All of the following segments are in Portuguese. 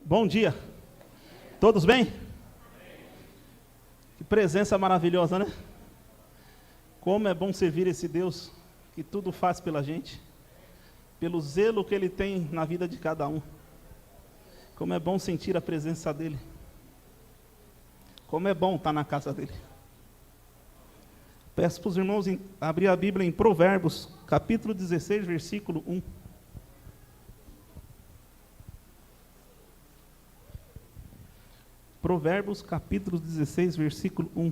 Bom dia. Todos bem? Que presença maravilhosa, né? Como é bom servir esse Deus que tudo faz pela gente, pelo zelo que Ele tem na vida de cada um. Como é bom sentir a presença dEle. Como é bom estar na casa dEle. Peço para os irmãos abrir a Bíblia em Provérbios, capítulo 16, versículo 1. Provérbios, capítulo 16, versículo 1.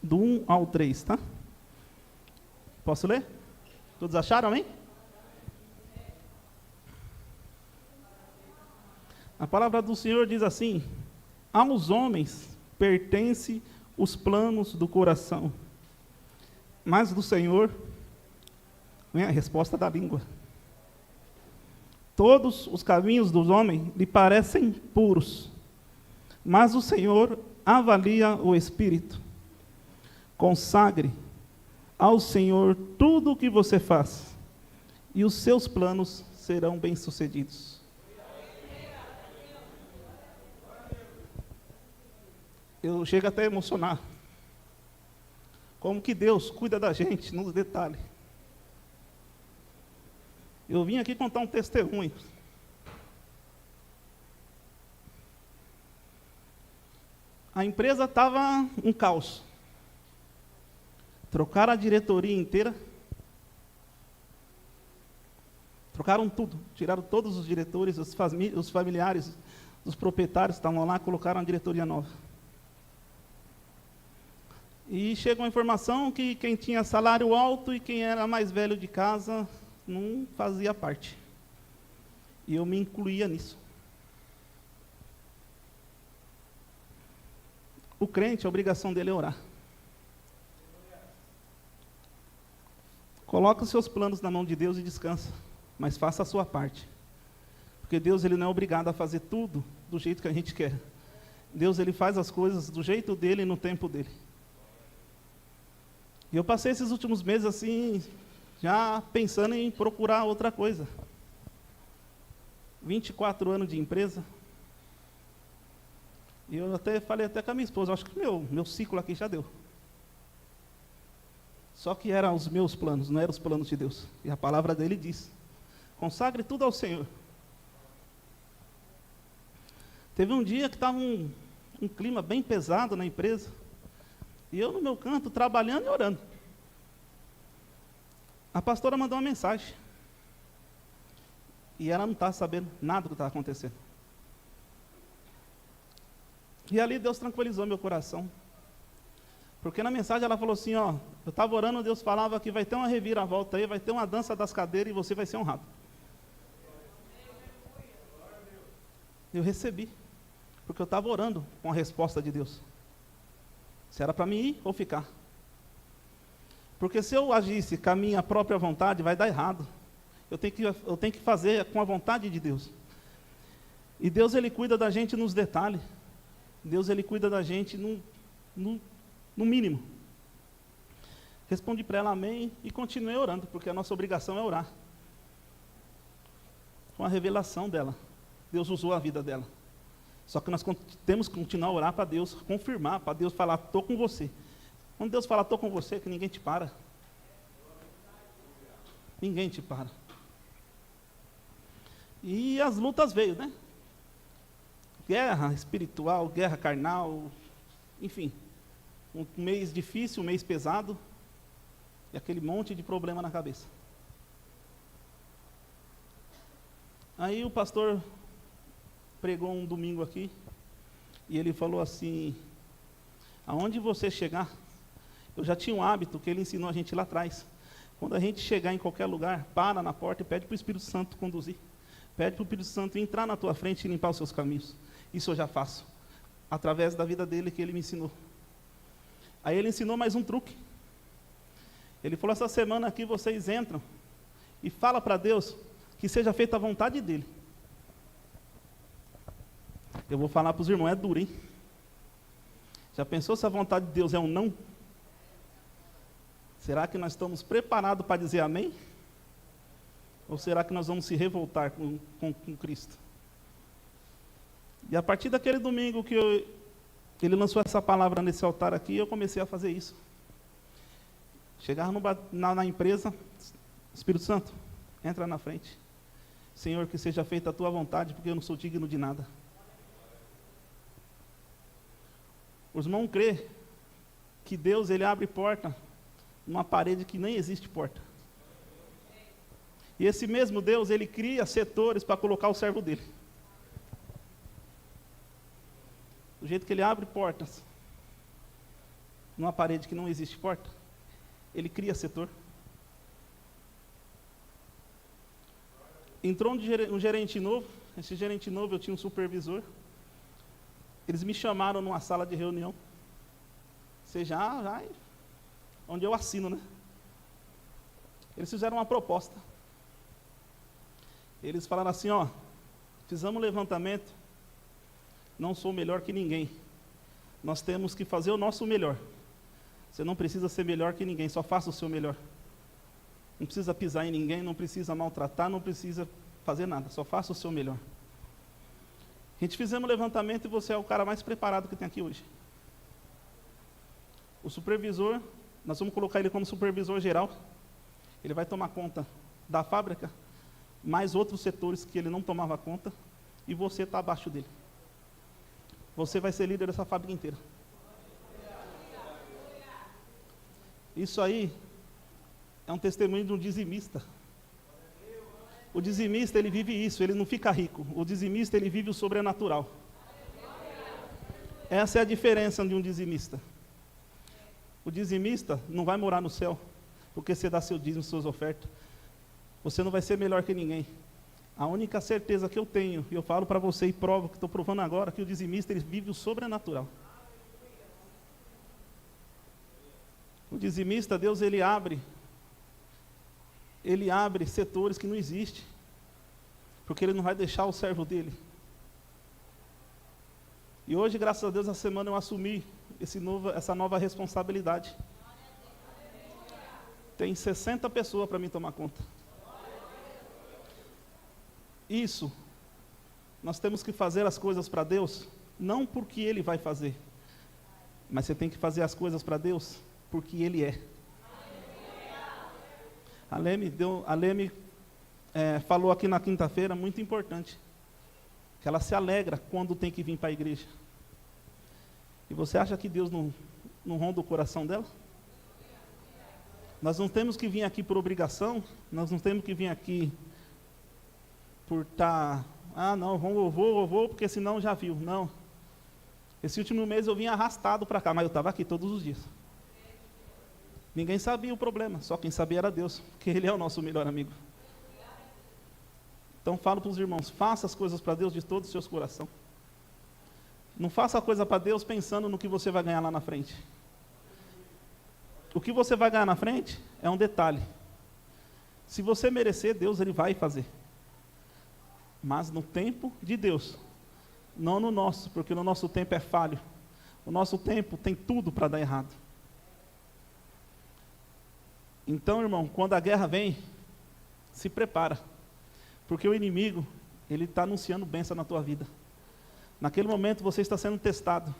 Do 1 ao 3, tá? Posso ler? Todos acharam, amém? A palavra do Senhor diz assim: aos homens pertence os planos do coração, mas do Senhor vem a resposta da língua. Todos os caminhos dos homens lhe parecem puros, mas o Senhor avalia o espírito. Consagre ao Senhor tudo o que você faz, e os seus planos serão bem-sucedidos. Eu chego até a emocionar. Como que Deus cuida da gente nos detalhes. Eu vim aqui contar um testemunho. A empresa estava um caos. Trocaram a diretoria inteira. Trocaram tudo. Tiraram todos os diretores, os familiares, os proprietários estavam lá, colocaram a diretoria nova. E chegou a informação que quem tinha salário alto e quem era mais velho de casa não fazia parte. E eu me incluía nisso. O crente, a obrigação dele é orar. Coloca os seus planos na mão de Deus e descansa, mas faça a sua parte. Porque Deus, ele não é obrigado a fazer tudo do jeito que a gente quer. Deus, ele faz as coisas do jeito dele e no tempo dele. E eu passei esses últimos meses assim, já pensando em procurar outra coisa. 24 anos de empresa. E eu falei com a minha esposa, acho que meu ciclo aqui já deu. Só que eram os meus planos, não eram os planos de Deus. E a palavra dele diz: consagre tudo ao Senhor. Teve um dia que estava um clima bem pesado na empresa. E eu no meu canto, trabalhando e orando. A pastora mandou uma mensagem. E ela não estava sabendo nada do que estava acontecendo. E ali Deus tranquilizou meu coração. Porque na mensagem ela falou assim, ó, eu estava orando, Deus falava que vai ter uma reviravolta aí, vai ter uma dança das cadeiras e você vai ser honrado. Eu recebi. Porque eu estava orando com a resposta de Deus. Se era para mim ir ou ficar. Porque se eu agisse com a minha própria vontade, vai dar errado. Eu tenho que fazer com a vontade de Deus. E Deus, ele cuida da gente nos detalhes. Deus, ele cuida da gente no mínimo. Respondi para ela amém e continuei orando, porque a nossa obrigação é orar. Com a revelação dela. Deus usou a vida dela. Só que nós temos que continuar a orar para Deus confirmar, para Deus falar, estou com você. Quando Deus fala, estou com você, que ninguém te para. Ninguém te para. E as lutas veio, né? Guerra espiritual, guerra carnal, enfim. Um mês difícil, um mês pesado, e aquele monte de problema na cabeça. Aí o pastor pregou um domingo aqui, e ele falou assim, aonde você chegar, eu já tinha um hábito que ele ensinou a gente lá atrás, quando a gente chegar em qualquer lugar, para na porta e pede para o Espírito Santo conduzir, pede para o Espírito Santo entrar na tua frente e limpar os seus caminhos. Isso eu já faço, através da vida dele que ele me ensinou. Aí ele ensinou mais um truque, ele falou, essa semana aqui vocês entram e fala para Deus que seja feita a vontade dele. Eu vou falar para os irmãos, é duro, hein? Já pensou se a vontade de Deus é um não? Será que nós estamos preparados para dizer amém? Ou será que nós vamos se revoltar com Cristo? E a partir daquele domingo que ele lançou essa palavra nesse altar aqui, eu comecei a fazer isso. Chegava na empresa, Espírito Santo, entra na frente. Senhor, que seja feita a tua vontade, porque eu não sou digno de nada. Os irmãos crê que Deus, ele abre porta numa parede que nem existe porta. E esse mesmo Deus, ele cria setores para colocar o servo dele. Do jeito que ele abre portas numa parede que não existe porta, ele cria setor. Entrou um gerente novo. Esse gerente novo, eu tinha um supervisor. Eles me chamaram numa sala de reunião. Você já onde eu assino, né? Eles fizeram uma proposta. Eles falaram assim, ó, fizemos um levantamento, não sou melhor que ninguém. Nós temos que fazer o nosso melhor. Você não precisa ser melhor que ninguém, só faça o seu melhor. Não precisa pisar em ninguém, não precisa maltratar, não precisa fazer nada, só faça o seu melhor. A gente fizemos um levantamento e você é o cara mais preparado que tem aqui hoje. O supervisor, nós vamos colocar ele como supervisor geral. Ele vai tomar conta da fábrica, mais outros setores que ele não tomava conta, e você está abaixo dele. Você vai ser líder dessa fábrica inteira. Isso aí é um testemunho de um dizimista. O dizimista, ele vive isso, ele não fica rico. O dizimista, ele vive o sobrenatural. Essa é a diferença de um dizimista. O dizimista não vai morar no céu, porque você dá seu dízimo, suas ofertas. Você não vai ser melhor que ninguém. A única certeza que eu tenho, e eu falo para você e provo, que estou provando agora, que o dizimista, ele vive o sobrenatural. O dizimista, Deus, ele abre setores que não existem, porque ele não vai deixar o servo dele. E hoje, graças a Deus, essa semana eu assumi essa nova responsabilidade. Tem 60 pessoas para mim tomar conta. Isso, nós temos que fazer as coisas para Deus, não porque Ele vai fazer, mas você tem que fazer as coisas para Deus, porque Ele é. A Leme falou aqui na quinta-feira, muito importante, que ela se alegra quando tem que vir para a igreja. E você acha que Deus não ronda o coração dela? Nós não temos que vir aqui por obrigação, nós não temos que vir aqui por estar, não, eu vou, porque senão já viu. Não. Esse último mês eu vim arrastado para cá, mas eu estava aqui todos os dias. Ninguém sabia o problema, só quem sabia era Deus, porque Ele é o nosso melhor amigo. Então falo para os irmãos, faça as coisas para Deus de todo o seu coração. Não faça a coisa para Deus pensando no que você vai ganhar lá na frente. O que você vai ganhar na frente é um detalhe. Se você merecer, Deus, Ele vai fazer. Mas no tempo de Deus, não no nosso, porque no nosso tempo é falho. O nosso tempo tem tudo para dar errado. Então, irmão, quando a guerra vem, se prepara. Porque o inimigo, ele está anunciando bênção na tua vida. Naquele momento você está sendo testado.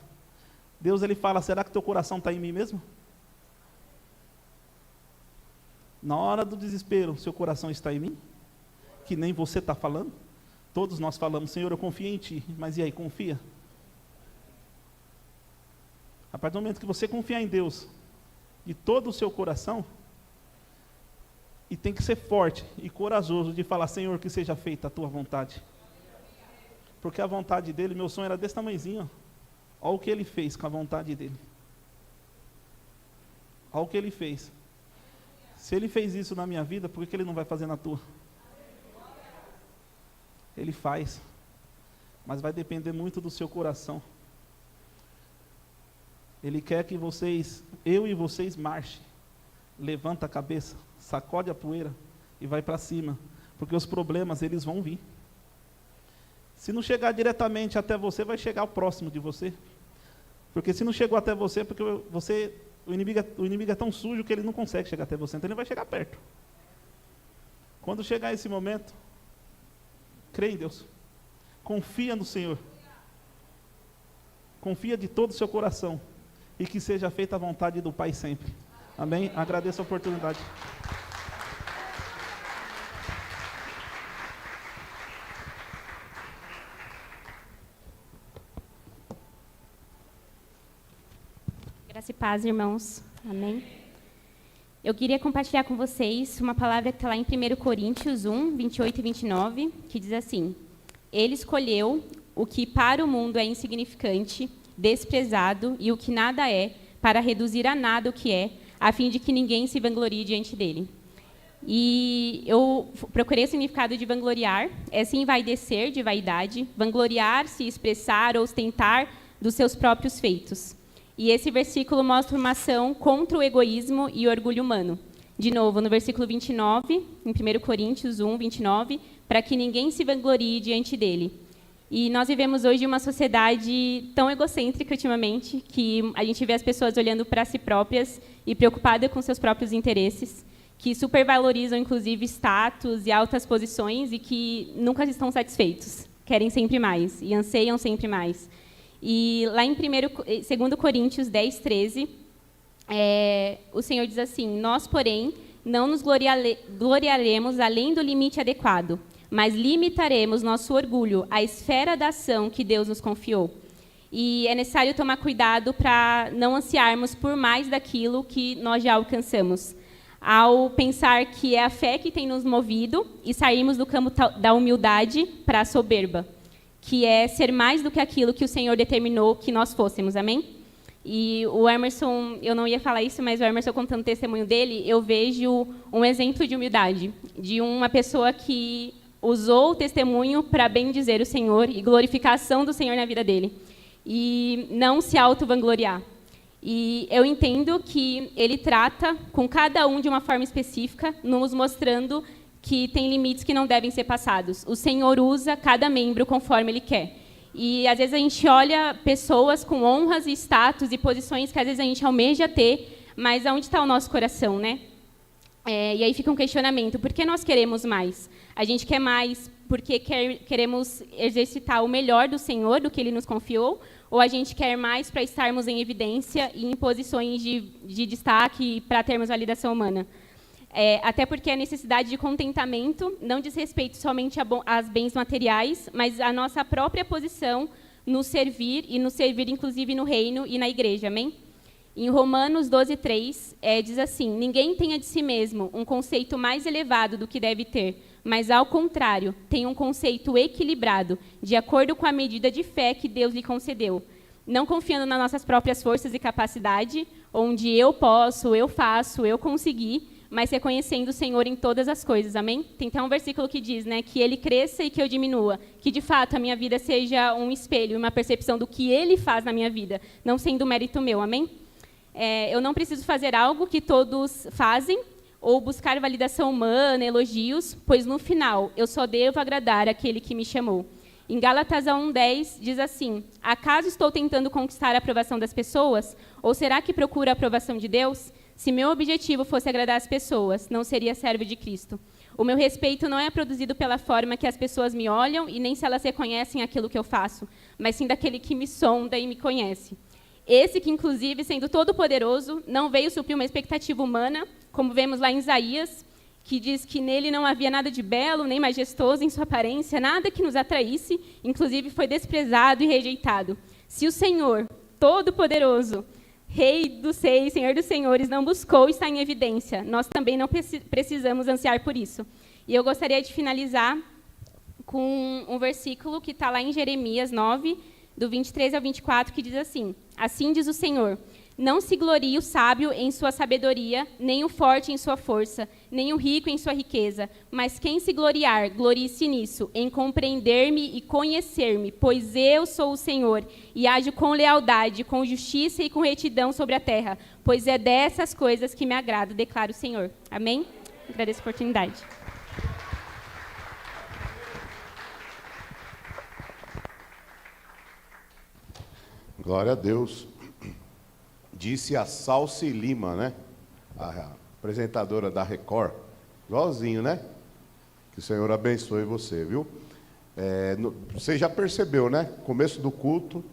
Deus, ele fala, será que teu coração está em mim mesmo? Na hora do desespero, seu coração está em mim? Que nem você está falando? Todos nós falamos, Senhor, eu confio em Ti. Mas e aí, confia? A partir do momento que você confiar em Deus, de todo o seu coração, e tem que ser forte e corajoso de falar, Senhor, que seja feita a Tua vontade. Porque a vontade dEle, meu sonho era desse tamanhozinho. Olha o que Ele fez com a vontade dEle. Olha o que Ele fez. Se Ele fez isso na minha vida, por que Ele não vai fazer na tua? Ele faz. Mas vai depender muito do seu coração. Ele quer que eu e vocês marchem. Levanta a cabeça, sacode a poeira e vai para cima. Porque os problemas, eles vão vir. Se não chegar diretamente até você, vai chegar o próximo de você. Porque se não chegou até você, porque o inimigo é tão sujo que ele não consegue chegar até você, então ele vai chegar perto. Quando chegar esse momento, crê em Deus. Confia no Senhor. Confia de todo o seu coração. E que seja feita a vontade do Pai sempre. Amém? Agradeço a oportunidade. Graça e paz, irmãos. Amém? Eu queria compartilhar com vocês uma palavra que está lá em 1 Coríntios 1, 28 e 29, que diz assim: Ele escolheu o que para o mundo é insignificante, desprezado e o que nada é, para reduzir a nada o que é, a fim de que ninguém se vanglorie diante dele. E eu procurei o significado de vangloriar, é se envaidecer de vaidade, vangloriar-se, expressar ou ostentar dos seus próprios feitos. E esse versículo mostra uma ação contra o egoísmo e o orgulho humano. De novo, no versículo 29, em 1 Coríntios 1, 29, para que ninguém se vanglorie diante dele. E nós vivemos hoje uma sociedade tão egocêntrica ultimamente, que a gente vê as pessoas olhando para si próprias e preocupadas com seus próprios interesses, que supervalorizam, inclusive, status e altas posições e que nunca estão satisfeitos, querem sempre mais e anseiam sempre mais. E lá em 2 Coríntios 10, 13, o Senhor diz assim: Nós, porém, não nos gloriaremos além do limite adequado, mas limitaremos nosso orgulho à esfera da ação que Deus nos confiou. E é necessário tomar cuidado para não ansiarmos por mais daquilo que nós já alcançamos, ao pensar que é a fé que tem nos movido e sairmos do campo da humildade para a soberba, que é ser mais do que aquilo que o Senhor determinou que nós fôssemos, amém? E o Emerson, eu não ia falar isso, mas o Emerson, contando o testemunho dele, eu vejo um exemplo de humildade, de uma pessoa que usou o testemunho para bendizer o Senhor e glorificação do Senhor na vida dele, e não se auto-vangloriar. E eu entendo que ele trata com cada um de uma forma específica, nos mostrando que tem limites que não devem ser passados. O Senhor usa cada membro conforme Ele quer. E, às vezes, a gente olha pessoas com honras e status e posições que, às vezes, a gente almeja ter, mas aonde está o nosso coração, né? E aí fica um questionamento. Por que nós queremos mais? A gente quer mais porque queremos exercitar o melhor do Senhor, do que Ele nos confiou, ou a gente quer mais para estarmos em evidência e em posições de destaque para termos validação humana? Até porque a necessidade de contentamento não diz respeito somente aos bens materiais, mas à nossa própria posição no servir, e no servir inclusive no reino e na igreja, amém? Em Romanos 12, 3, diz assim: Ninguém tenha de si mesmo um conceito mais elevado do que deve ter, mas, ao contrário, tenha um conceito equilibrado, de acordo com a medida de fé que Deus lhe concedeu, não confiando nas nossas próprias forças e capacidade, onde eu posso, eu faço, eu consegui, mas reconhecendo o Senhor em todas as coisas, amém? Tem até um versículo que diz, né, que Ele cresça e que eu diminua, que de fato a minha vida seja um espelho, uma percepção do que Ele faz na minha vida, não sendo mérito meu, amém? Eu não preciso fazer algo que todos fazem, ou buscar validação humana, elogios, pois no final eu só devo agradar aquele que me chamou. Em Gálatas 1:10 diz assim: Acaso estou tentando conquistar a aprovação das pessoas? Ou será que procuro a aprovação de Deus? Se meu objetivo fosse agradar as pessoas, não seria servo de Cristo. O meu respeito não é produzido pela forma que as pessoas me olham e nem se elas reconhecem aquilo que eu faço, mas sim daquele que me sonda e me conhece. Esse que, inclusive, sendo todo-poderoso, não veio suprir uma expectativa humana, como vemos lá em Isaías, que diz que nele não havia nada de belo, nem majestoso em sua aparência, nada que nos atraísse, inclusive foi desprezado e rejeitado. Se o Senhor, todo-poderoso, Rei dos Reis, Senhor dos Senhores, não buscou estar em evidência, nós também não precisamos ansiar por isso. E eu gostaria de finalizar com um versículo que está lá em Jeremias 9, do 23 ao 24, que diz assim: Assim diz o Senhor, não se glorie o sábio em sua sabedoria, nem o forte em sua força, nem o rico em sua riqueza, mas quem se gloriar, glorie-se nisso, em compreender-me e conhecer-me, pois eu sou o Senhor, e ajo com lealdade, com justiça e com retidão sobre a terra, pois é dessas coisas que me agrado, declara o Senhor. Amém? Agradeço a oportunidade. Glória a Deus. Disse a Salsi Lima, né? A apresentadora da Record. Igualzinho, né? Que o Senhor abençoe você, viu? Você já percebeu, né? Começo do culto,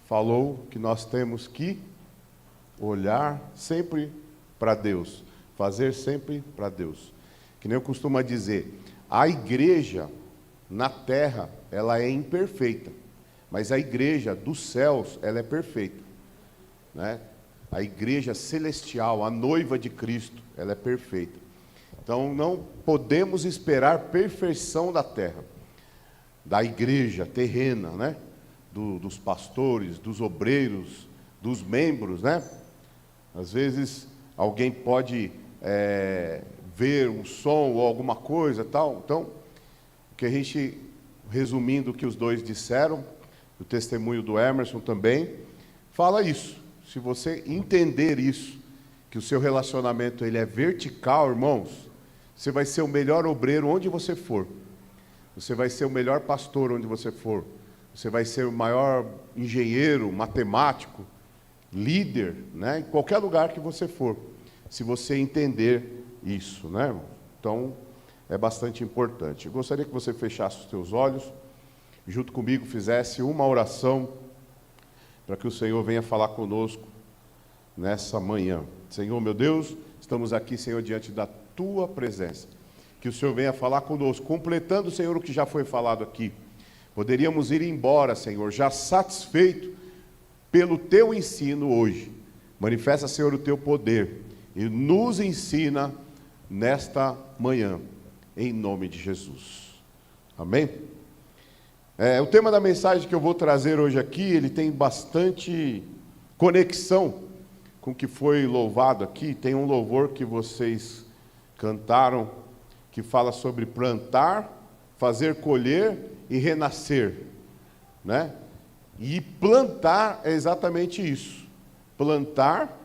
falou que nós temos que olhar sempre para Deus, fazer sempre para Deus. Que nem eu costumo dizer, a igreja na terra, ela é imperfeita, mas a igreja dos céus, ela é perfeita, né? A igreja celestial, a noiva de Cristo, ela é perfeita. Então não podemos esperar perfeição da terra, da igreja terrena, né? Dos pastores, dos obreiros, dos membros, né? Às vezes alguém pode ver um som ou alguma coisa tal. Então, o que a gente, resumindo o que os dois disseram, o testemunho do Emerson também, fala isso. Se você entender isso, que o seu relacionamento ele é vertical, irmãos, você vai ser o melhor obreiro onde você for. Você vai ser o melhor pastor onde você for. Você vai ser o maior engenheiro, matemático, líder, né? Em qualquer lugar que você for. Se você entender isso, né, irmão? Então, é bastante importante. Eu gostaria que você fechasse os seus olhos, junto comigo fizesse uma oração, para que o Senhor venha falar conosco nessa manhã. Senhor, meu Deus, estamos aqui, Senhor, diante da Tua presença. Que o Senhor venha falar conosco, completando, Senhor, o que já foi falado aqui. Poderíamos ir embora, Senhor, já satisfeito pelo Teu ensino hoje. Manifesta, Senhor, o Teu poder e nos ensina nesta manhã, em nome de Jesus. Amém? O tema da mensagem que eu vou trazer hoje aqui, ele tem bastante conexão com o que foi louvado aqui. Tem um louvor que vocês cantaram, que fala sobre plantar, fazer colher e renascer, né? E plantar é exatamente isso. Plantar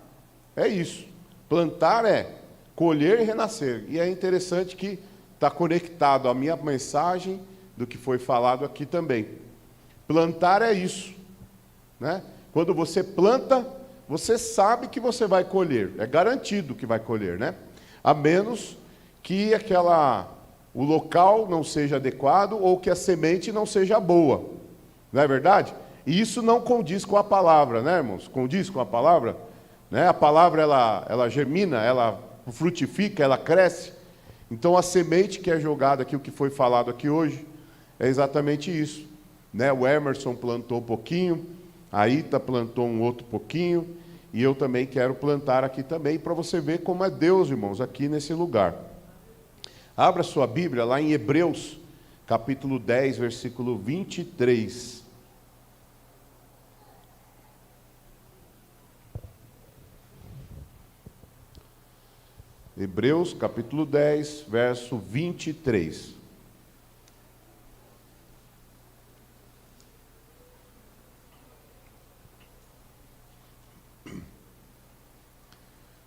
é isso. Plantar é colher e renascer. E é interessante que está conectado a minha mensagem do que foi falado aqui também. Plantar é isso, né? Quando você planta, você sabe que você vai colher. É garantido que vai colher, né? A menos que o local não seja adequado ou que a semente não seja boa. Não é verdade? E isso não condiz com a palavra, né, irmãos? Condiz com a palavra, né? A palavra, ela germina, ela frutifica, ela cresce. Então, a semente que é jogada aqui, o que foi falado aqui hoje, é exatamente isso, né? O Emerson plantou um pouquinho, a Ita plantou um outro pouquinho, e eu também quero plantar aqui também, para você ver como é Deus, irmãos, aqui nesse lugar. Abra sua Bíblia lá em Hebreus, capítulo 10, versículo 23. Hebreus, capítulo 10, verso 23.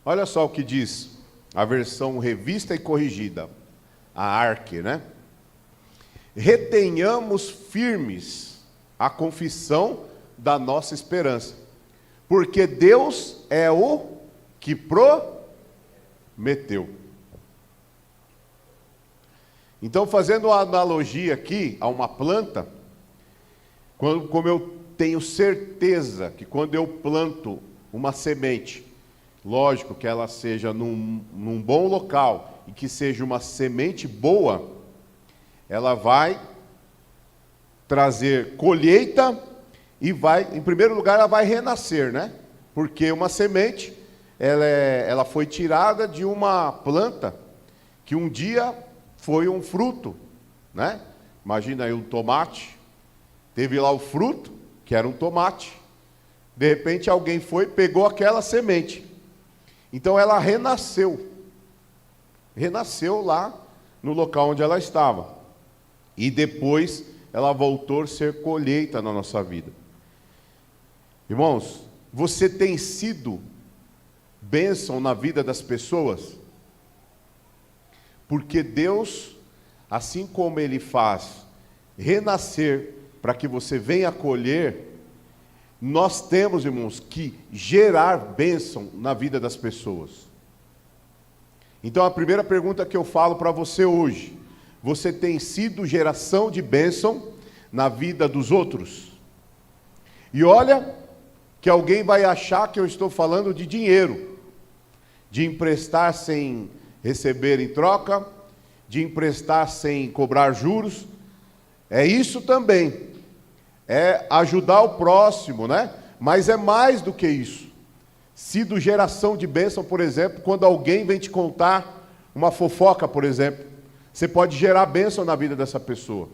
Olha só o que diz a versão revista e corrigida, a ARC, né? Retenhamos firmes a confissão da nossa esperança, porque Deus é o que prometeu. Então, fazendo uma analogia aqui a uma planta, como eu tenho certeza que quando eu planto uma semente, lógico que ela seja num bom local e que seja uma semente boa, ela vai trazer colheita e vai, em primeiro lugar, ela vai renascer, né? Porque uma semente, ela foi tirada de uma planta que um dia foi um fruto, né? Imagina aí um tomate, teve lá o fruto, que era um tomate, de repente alguém foi, pegou aquela semente, então ela renasceu lá no local onde ela estava, e depois ela voltou a ser colheita na nossa vida. Irmãos, você tem sido bênção na vida das pessoas? Porque Deus, assim como Ele faz renascer para que você venha colher, nós temos, irmãos, que gerar bênção na vida das pessoas. Então a primeira pergunta que eu falo para você hoje: você tem sido geração de bênção na vida dos outros? E olha que alguém vai achar que eu estou falando de dinheiro, de emprestar sem receber em troca, de emprestar sem cobrar juros. É isso também, é ajudar o próximo, né? Mas é mais do que isso. Sido geração de bênção, por exemplo, quando alguém vem te contar uma fofoca, por exemplo, você pode gerar bênção na vida dessa pessoa.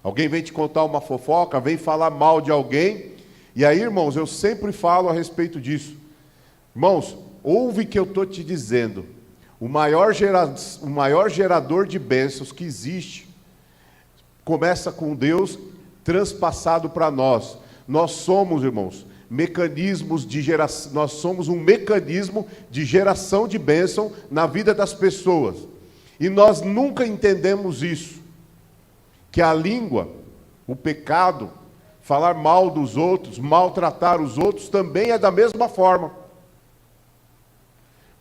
Alguém vem te contar uma fofoca, vem falar mal de alguém, e aí, irmãos, eu sempre falo a respeito disso. Irmãos, ouve o que eu estou te dizendo. O maior gerador de bênçãos que existe começa com Deus transpassado para nós. Nós somos, irmãos, nós somos um mecanismo de geração de bênção na vida das pessoas. E nós nunca entendemos isso. Que a língua, o pecado, falar mal dos outros, maltratar os outros, também é da mesma forma.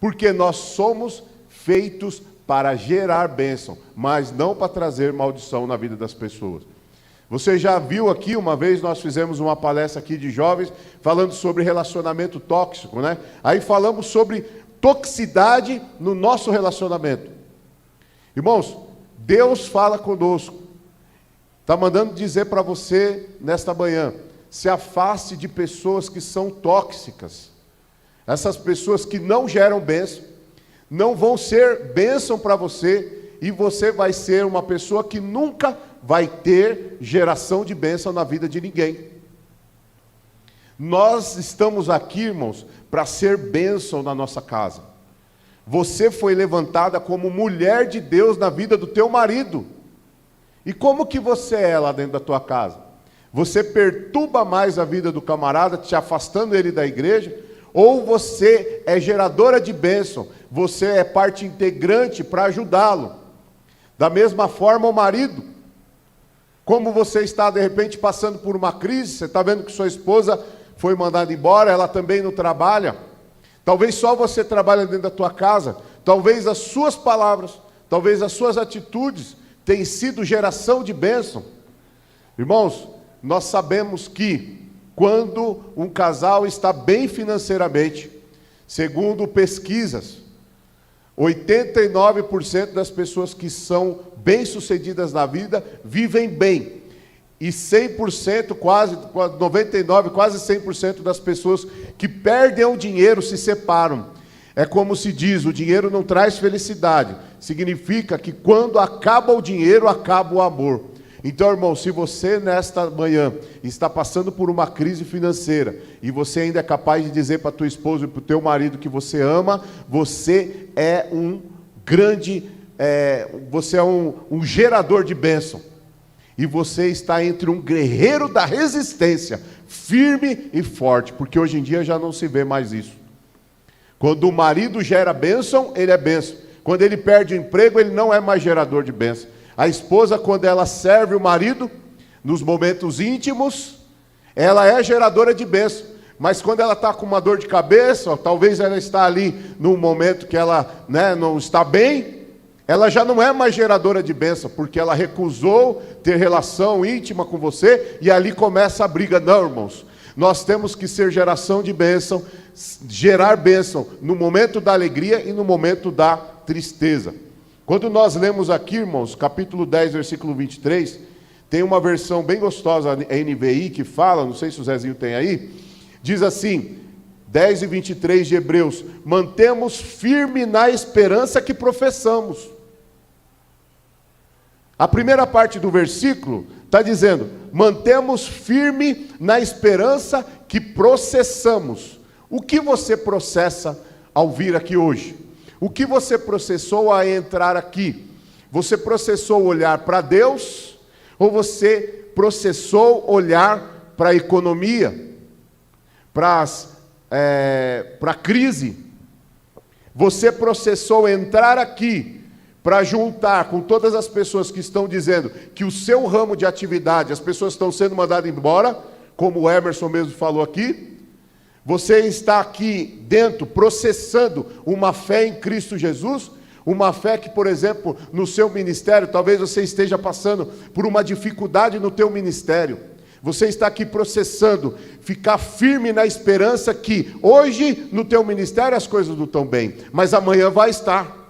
Porque nós somos feitos para gerar bênção, mas não para trazer maldição na vida das pessoas. Você já viu aqui, uma vez nós fizemos uma palestra aqui de jovens, falando sobre relacionamento tóxico, né? Aí falamos sobre toxicidade no nosso relacionamento. Irmãos, Deus fala conosco. Está mandando dizer para você, nesta manhã, se afaste de pessoas que são tóxicas. Essas pessoas que não geram bênção, não vão ser bênção para você, e você vai ser uma pessoa que nunca vai ter geração de bênção na vida de ninguém. Nós estamos aqui, irmãos, para ser bênção na nossa casa. Você foi levantada como mulher de Deus na vida do teu marido. E como que você é lá dentro da tua casa? Você perturba mais a vida do camarada, te afastando ele da igreja? Ou você é geradora de bênção? Você é parte integrante para ajudá-lo? Da mesma forma o marido. Como você está de repente passando por uma crise, você está vendo que sua esposa foi mandada embora, ela também não trabalha. Talvez só você trabalha dentro da tua casa. Talvez as suas palavras, talvez as suas atitudes tenham sido geração de bênção. Irmãos, nós sabemos que quando um casal está bem financeiramente, segundo pesquisas, 89% das pessoas que são bem-sucedidas na vida vivem bem. E 100%, quase 99%, quase 100% das pessoas que perdem o dinheiro se separam. É como se diz, o dinheiro não traz felicidade. Significa que quando acaba o dinheiro, acaba o amor. Então, irmão, se você nesta manhã está passando por uma crise financeira e você ainda é capaz de dizer para a tua esposa e para o teu marido que você ama, você é um gerador de bênção. E você está entre um guerreiro da resistência, firme e forte, porque hoje em dia já não se vê mais isso. Quando o marido gera bênção, ele é bênção. Quando ele perde o emprego, ele não é mais gerador de bênção. A esposa, quando ela serve o marido, nos momentos íntimos, ela é geradora de bênção. Mas quando ela está com uma dor de cabeça, ó, talvez ela está ali num momento que ela não está bem, ela já não é mais geradora de bênção, porque ela recusou ter relação íntima com você, e ali começa a briga. Não, irmãos, nós temos que ser geração de bênção, gerar bênção no momento da alegria e no momento da tristeza. Quando nós lemos aqui, irmãos, capítulo 10, versículo 23, tem uma versão bem gostosa, a NVI, que fala, não sei se o Zezinho tem aí, diz assim, 10 e 23 de Hebreus: mantemos firme na esperança que professamos. A primeira parte do versículo está dizendo, mantemos firme na esperança que processamos. O que você processa ao vir aqui hoje? O que você processou ao entrar aqui? Você processou olhar para Deus? Ou você processou olhar para a economia? Para a crise? Você processou entrar aqui para juntar com todas as pessoas que estão dizendo que o seu ramo de atividade, as pessoas estão sendo mandadas embora, como o Emerson mesmo falou aqui? Você está aqui dentro processando uma fé em Cristo Jesus? Uma fé que, por exemplo, no seu ministério, talvez você esteja passando por uma dificuldade no teu ministério. Você está aqui processando, ficar firme na esperança que hoje no teu ministério as coisas não estão bem, mas amanhã vai estar.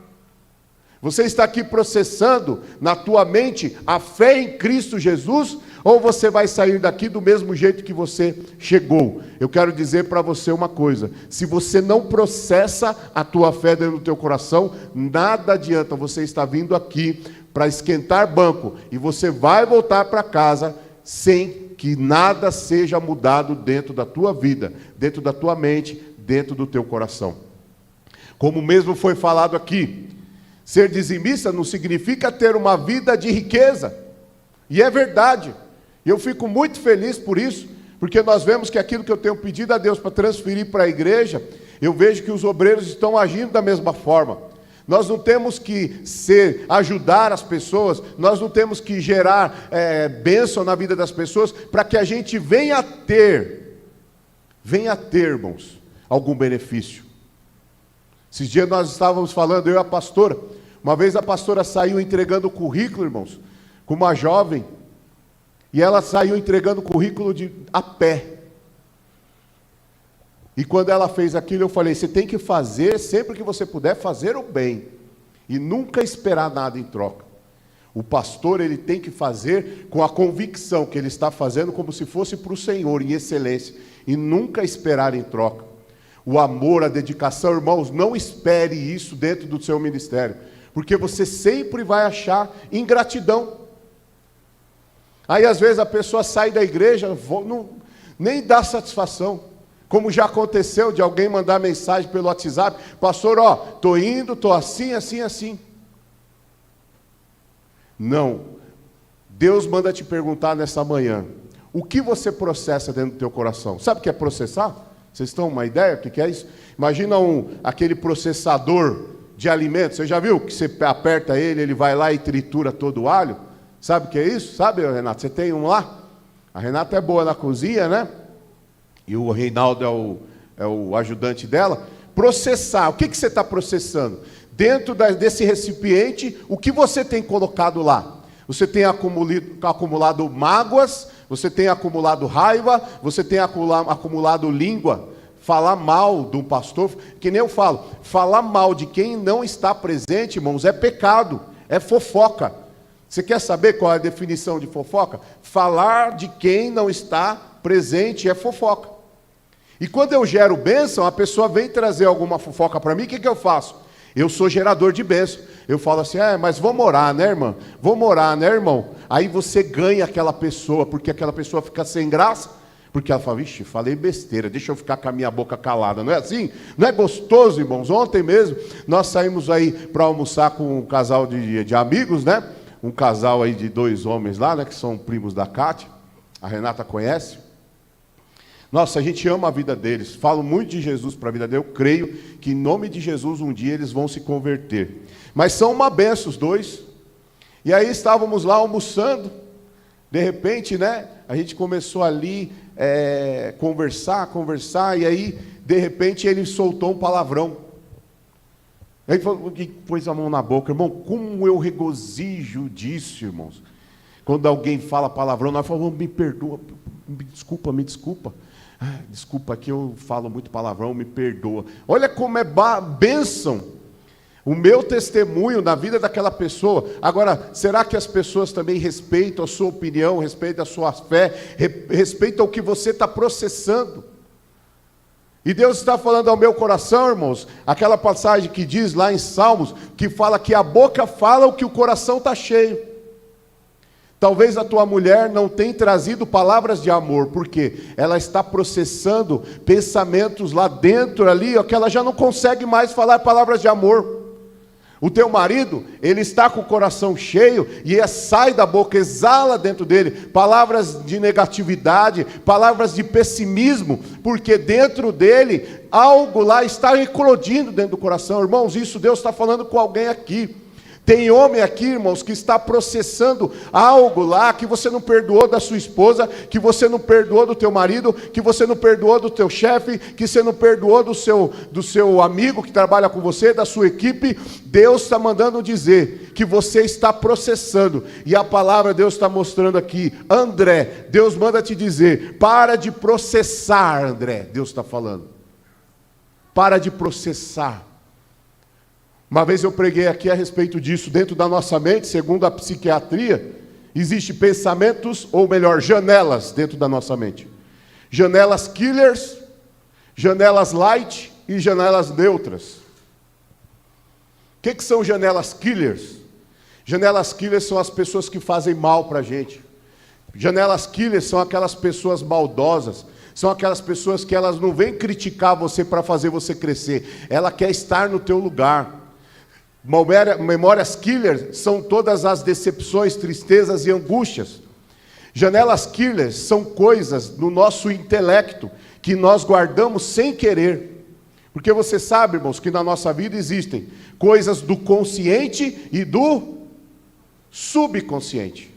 Você está aqui processando na tua mente a fé em Cristo Jesus, ou você vai sair daqui do mesmo jeito que você chegou? Eu quero dizer para você uma coisa: se você não processa a tua fé dentro do teu coração, nada adianta. Você está vindo aqui para esquentar banco e você vai voltar para casa sem que nada seja mudado dentro da tua vida, dentro da tua mente, dentro do teu coração. Como mesmo foi falado aqui, ser dizimista não significa ter uma vida de riqueza. E é verdade. Eu fico muito feliz por isso, porque nós vemos que aquilo que eu tenho pedido a Deus para transferir para a igreja, eu vejo que os obreiros estão agindo da mesma forma. Nós não temos que ajudar as pessoas, nós não temos que gerar bênção na vida das pessoas, para que a gente venha a ter, irmãos, algum benefício. Esses dias nós estávamos falando, eu e a pastora, uma vez a pastora saiu entregando o currículo, irmãos, com uma jovem, e ela saiu entregando o currículo a pé. E quando ela fez aquilo, eu falei, você tem que fazer, sempre que você puder, fazer o bem, e nunca esperar nada em troca. O pastor, ele tem que fazer com a convicção que ele está fazendo como se fosse para o Senhor, em excelência, e nunca esperar em troca. O amor, a dedicação, irmãos, não espere isso dentro do seu ministério, porque você sempre vai achar ingratidão. Aí às vezes a pessoa sai da igreja, nem dá satisfação, como já aconteceu de alguém mandar mensagem pelo WhatsApp, pastor, estou indo, estou assim, assim, assim. Não, Deus manda te perguntar nessa manhã, o que você processa dentro do teu coração? Sabe o que é processar? Vocês estão uma ideia do que é isso? Imagina aquele processador de alimentos, você já viu que você aperta ele, ele vai lá e tritura todo o alho? Sabe o que é isso? Sabe, Renato? Você tem um lá? A Renata é boa na cozinha, né? E o Reinaldo é o ajudante dela. Processar. O que você está processando? Dentro desse recipiente, o que você tem colocado lá? Você tem acumulado mágoas, você tem acumulado raiva, você tem acumulado língua. Falar mal de um pastor, que nem eu falo, falar mal de quem não está presente, irmãos, é pecado, é fofoca. Você quer saber qual é a definição de fofoca? Falar de quem não está presente é fofoca. E quando eu gero bênção, a pessoa vem trazer alguma fofoca para mim, o que eu faço? Eu sou gerador de bênção. Eu falo assim, mas vamos orar, né, irmã? Vamos orar, né, irmão? Aí você ganha aquela pessoa, porque aquela pessoa fica sem graça, porque ela fala, vixe, falei besteira, deixa eu ficar com a minha boca calada. Não é assim? Não é gostoso, irmãos? Ontem mesmo, nós saímos aí para almoçar com um casal de amigos, né? Um casal aí de 2 homens lá, né, que são primos da Cátia, a Renata conhece. Nossa, a gente ama a vida deles, falo muito de Jesus para a vida deles, eu creio que em nome de Jesus um dia eles vão se converter. Mas são uma benção os 2. E aí estávamos lá almoçando, de repente, né, a gente começou ali conversar, e aí, de repente, ele soltou um palavrão. Aí ele falou, pôs a mão na boca, irmão, como eu regozijo disso, irmãos. Quando alguém fala palavrão, nós falamos, me perdoa, me desculpa. Desculpa que eu falo muito palavrão, me perdoa. Olha como é bênção o meu testemunho na vida daquela pessoa. Agora, será que as pessoas também respeitam a sua opinião, respeitam a sua fé, respeitam o que você está processando? E Deus está falando ao meu coração, irmãos, aquela passagem que diz lá em Salmos, que fala que a boca fala o que o coração está cheio. Talvez a tua mulher não tenha trazido palavras de amor, porque ela está processando pensamentos lá dentro, ali, que ela já não consegue mais falar palavras de amor. O teu marido, ele está com o coração cheio e sai da boca, exala dentro dele palavras de negatividade, palavras de pessimismo, porque dentro dele algo lá está eclodindo dentro do coração. Irmãos, isso Deus está falando com alguém aqui. Tem homem aqui, irmãos, que está processando algo lá que você não perdoou da sua esposa, que você não perdoou do teu marido, que você não perdoou do teu chefe, que você não perdoou do seu amigo que trabalha com você, da sua equipe. Deus está mandando dizer que você está processando. E a palavra Deus está mostrando aqui. André, Deus manda te dizer, para de processar, André. Deus está falando. Para de processar. Uma vez eu preguei aqui a respeito disso. Dentro da nossa mente, segundo a psiquiatria, existem pensamentos, ou melhor, janelas dentro da nossa mente. Janelas killers, janelas light e janelas neutras. O que são janelas killers? Janelas killers são as pessoas que fazem mal para a gente. Janelas killers são aquelas pessoas maldosas. São aquelas pessoas que elas não vêm criticar você para fazer você crescer. Ela quer estar no teu lugar. Memórias killers são todas as decepções, tristezas e angústias. Janelas killers são coisas no nosso intelecto que nós guardamos sem querer. Porque você sabe, irmãos, que na nossa vida existem coisas do consciente e do subconsciente.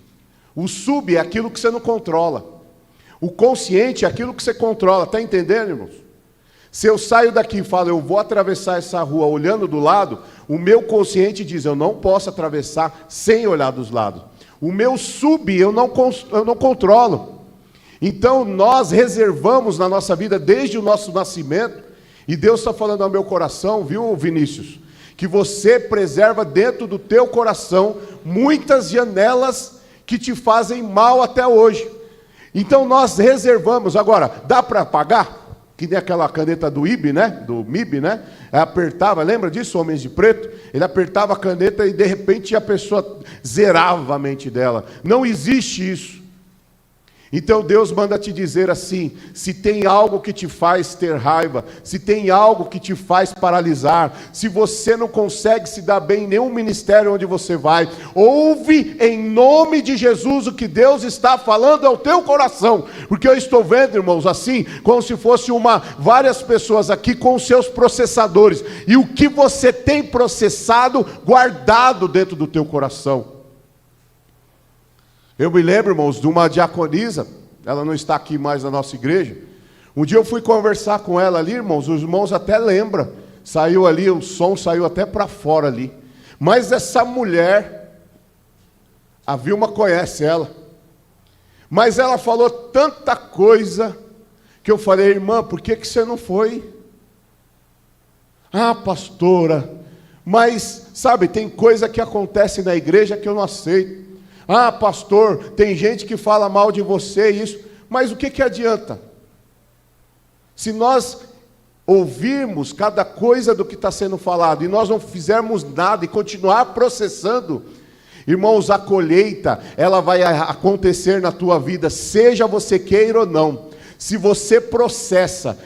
O sub é aquilo que você não controla. O consciente é aquilo que você controla. Está entendendo, irmãos? Se eu saio daqui e falo, eu vou atravessar essa rua olhando do lado, o meu consciente diz, eu não posso atravessar sem olhar dos lados. O meu sub eu não controlo. Então nós reservamos na nossa vida desde o nosso nascimento, e Deus está falando ao meu coração, viu, Vinícius? Que você preserva dentro do teu coração muitas janelas que te fazem mal até hoje. Então nós reservamos. Agora, dá para apagar? Que nem aquela caneta do IB, né? Do MIB, né? Apertava, lembra disso, Homens de Preto? Ele apertava a caneta e de repente a pessoa zerava a mente dela. Não existe isso. Então Deus manda te dizer assim, se tem algo que te faz ter raiva, se tem algo que te faz paralisar, se você não consegue se dar bem em nenhum ministério onde você vai, ouve em nome de Jesus o que Deus está falando ao teu coração, porque eu estou vendo, irmãos, assim, como se fosse várias pessoas aqui com os seus processadores, e o que você tem processado, guardado dentro do teu coração. Eu me lembro, irmãos, de uma diaconisa, ela não está aqui mais na nossa igreja. Um dia eu fui conversar com ela ali, irmãos, os irmãos até lembram, saiu ali, o som saiu até para fora ali. Mas essa mulher, a Vilma conhece ela, mas ela falou tanta coisa, que eu falei, irmã, por que você não foi? Ah, pastora, mas, sabe, tem coisa que acontece na igreja que eu não aceito. Ah, pastor, tem gente que fala mal de você e isso, mas o que adianta? Se nós ouvirmos cada coisa do que está sendo falado e nós não fizermos nada e continuar processando, irmãos, a colheita, ela vai acontecer na tua vida, seja você queira ou não. Se você processa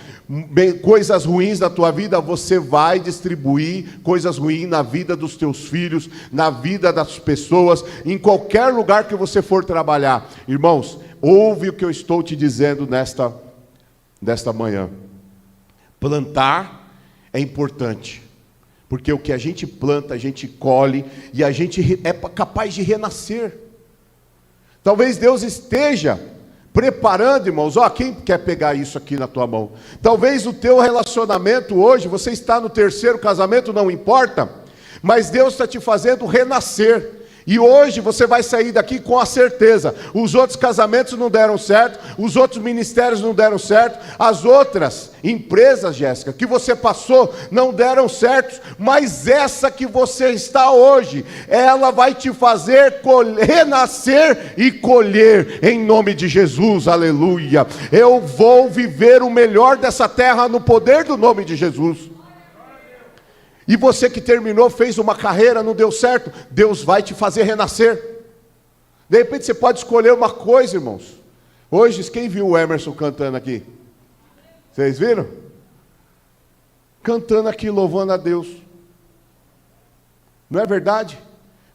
coisas ruins na tua vida, você vai distribuir coisas ruins na vida dos teus filhos, na vida das pessoas, em qualquer lugar que você for trabalhar. Irmãos, ouve o que eu estou te dizendo nesta manhã. Plantar é importante, porque o que a gente planta, a gente colhe, e a gente é capaz de renascer. Talvez Deus esteja preparando, irmãos, quem quer pegar isso aqui na tua mão? Talvez o teu relacionamento hoje, você está no terceiro casamento, não importa, mas Deus está te fazendo renascer. E hoje você vai sair daqui com a certeza, os outros casamentos não deram certo, os outros ministérios não deram certo, as outras empresas, Jéssica, que você passou não deram certo, mas essa que você está hoje, ela vai te fazer renascer e colher, em nome de Jesus, aleluia. Eu vou viver o melhor dessa terra no poder do nome de Jesus. E você que terminou, fez uma carreira, não deu certo, Deus vai te fazer renascer. De repente você pode escolher uma coisa, irmãos. Hoje, quem viu o Emerson cantando aqui? Vocês viram? Cantando aqui, louvando a Deus. Não é verdade?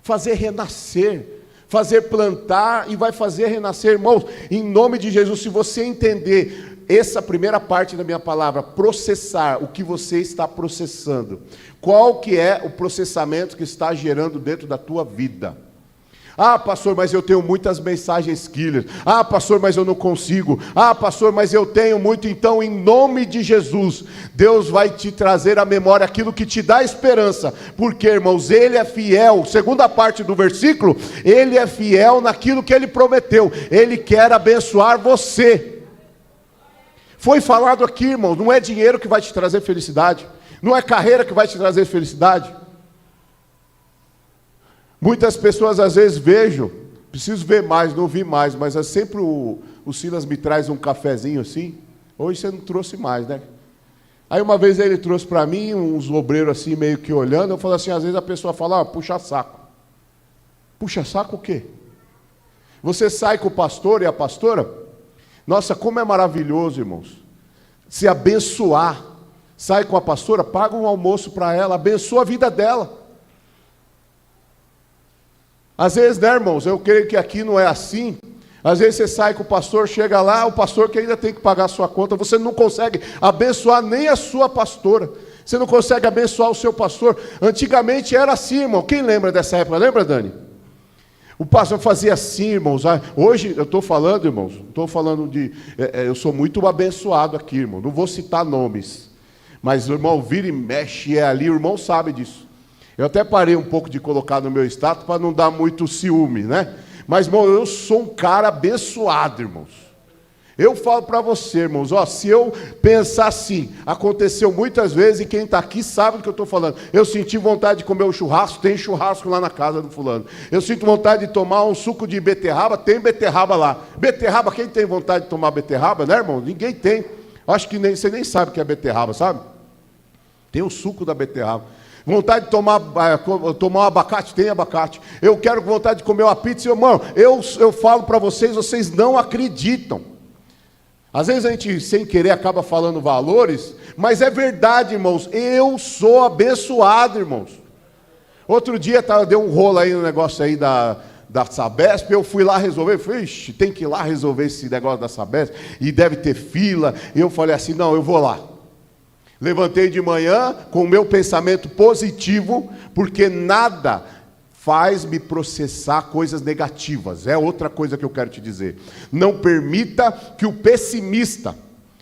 Fazer renascer, fazer plantar e vai fazer renascer, irmãos. Em nome de Jesus, se você entender essa primeira parte da minha palavra, processar o que você está processando. Qual que é o processamento que está gerando dentro da tua vida? Ah, pastor, mas eu tenho muitas mensagens killer. Ah, pastor, mas eu não consigo. Ah, pastor, mas eu tenho muito. Então, em nome de Jesus, Deus vai te trazer à memória aquilo que te dá esperança. Porque, irmãos, Ele é fiel. Segunda parte do versículo, Ele é fiel naquilo que Ele prometeu. Ele quer abençoar você. Foi falado aqui, irmão, não é dinheiro que vai te trazer felicidade. Não é carreira que vai te trazer felicidade. Muitas pessoas às vezes vejo, preciso ver mais, não vi mais, mas é sempre o Silas me traz um cafezinho assim. Hoje você não trouxe mais, né? Aí uma vez ele trouxe para mim uns obreiros assim meio que olhando. Eu falo assim, às vezes a pessoa fala, puxa saco. Puxa saco o quê? Você sai com o pastor e a pastora? Nossa, como é maravilhoso, irmãos. Se abençoar. Sai com a pastora, paga um almoço para ela, abençoa a vida dela. Às vezes, né, irmãos, eu creio que aqui não é assim. Às vezes você sai com o pastor, chega lá, o pastor que ainda tem que pagar a sua conta, você não consegue abençoar nem a sua pastora. Você não consegue abençoar o seu pastor. Antigamente era assim, irmão. Quem lembra dessa época? Lembra, Dani? O pastor fazia assim, irmãos. Hoje eu estou falando, irmãos, estou falando de... eu sou muito abençoado aqui, irmão. Não vou citar nomes. Mas o irmão vira e mexe, ali, o irmão sabe disso. Eu até parei um pouco de colocar no meu status para não dar muito ciúme, né? Mas, irmão, eu sou um cara abençoado, irmãos. Eu falo para você, irmãos, se eu pensar assim, aconteceu muitas vezes, e quem está aqui sabe do que eu estou falando. Eu senti vontade de comer um churrasco, tem churrasco lá na casa do fulano. Eu sinto vontade de tomar um suco de beterraba, tem beterraba lá. Beterraba, quem tem vontade de tomar beterraba, né, irmão? Ninguém tem. Acho que você nem sabe o que é beterraba, sabe? Tem o suco da beterraba. Vontade de tomar um abacate, tem abacate. Eu quero vontade de comer uma pizza, irmão. Eu falo para vocês não acreditam. Às vezes a gente, sem querer, acaba falando valores, mas é verdade, irmãos. Eu sou abençoado, irmãos. Outro dia deu um rolo aí no negócio aí da Sabesp, eu fui lá resolver, tem que ir lá resolver esse negócio da Sabesp, e deve ter fila. E eu falei assim, não, eu vou lá. Levantei de manhã com o meu pensamento positivo, porque nada faz me processar coisas negativas. É outra coisa que eu quero te dizer. Não permita que o pessimista,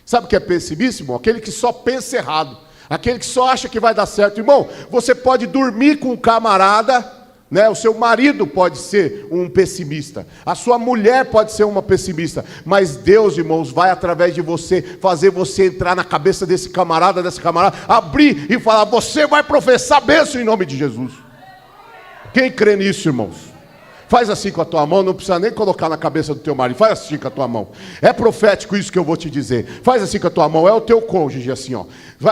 sabe o que é pessimista, irmão? Aquele que só pensa errado, aquele que só acha que vai dar certo. Irmão, você pode dormir com um camarada, né? O seu marido pode ser um pessimista, a sua mulher pode ser uma pessimista, mas Deus, irmãos, vai através de você, fazer você entrar na cabeça dessa camarada, abrir e falar, você vai professar bênção em nome de Jesus. Quem crê nisso, irmãos? Faz assim com a tua mão, não precisa nem colocar na cabeça do teu marido, faz assim com a tua mão. É profético isso que eu vou te dizer. Faz assim com a tua mão, é o teu cônjuge assim, ó.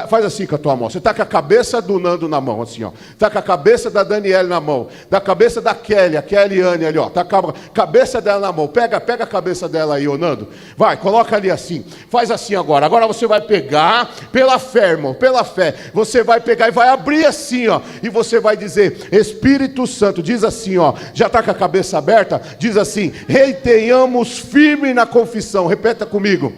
Faz assim com a tua mão. Você está com a cabeça do Nando na mão, assim, ó. Está com a cabeça da Daniela na mão, da cabeça da Kelly, a Kellyane ali, ó. Está com a cabeça dela na mão. Pega a cabeça dela aí, ô Nando. Vai, coloca ali assim. Faz assim agora. Agora você vai pegar pela fé, irmão, pela fé. Você vai pegar e vai abrir assim, ó. E você vai dizer, Espírito Santo, diz assim, ó. Já está com a cabeça aberta? Diz assim, retenhamos firme na confissão. Repeta comigo.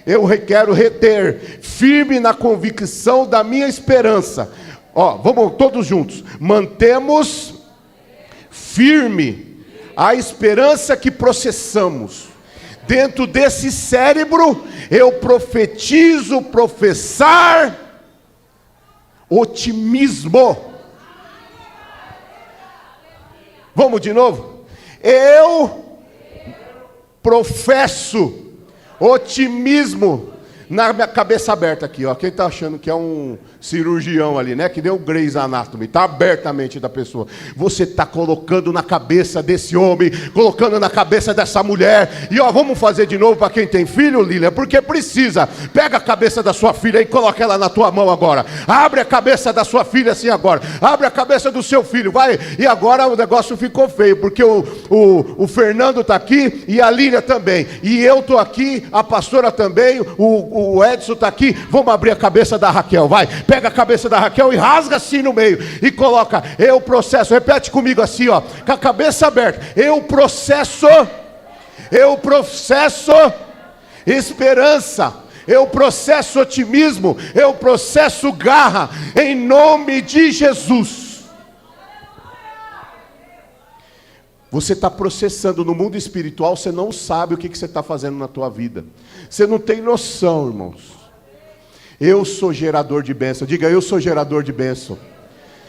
Eu quero reter firme na convicção da minha esperança. Ó, vamos todos juntos. Mantemos firme a esperança que processamos. Dentro desse cérebro, eu profetizo, professar otimismo. Vamos de novo? Eu professo otimismo na minha cabeça aberta aqui, ó. Quem está achando que é um cirurgião ali, né? Que deu Grey's Anatomy, está abertamente da pessoa. Você está colocando na cabeça desse homem, colocando na cabeça dessa mulher. E ó, vamos fazer de novo para quem tem filho, Lilian, porque precisa. Pega a cabeça da sua filha e coloca ela na tua mão agora. Abre a cabeça da sua filha assim agora. Abre a cabeça do seu filho, vai. E agora o negócio ficou feio, porque o Fernando está aqui e a Lilian também. E eu estou aqui, a pastora também, o Edson está aqui. Vamos abrir a cabeça da Raquel, vai. Pega a cabeça da Raquel e rasga assim no meio. E coloca, eu processo, repete comigo assim, ó. Com a cabeça aberta. Eu processo esperança. eu processo otimismo, eu processo garra, em nome de Jesus. Você está processando no mundo espiritual, você não sabe o que você está fazendo na tua vida. Você não tem noção, irmãos. Eu sou gerador de bênção. Diga, eu sou gerador de bênção.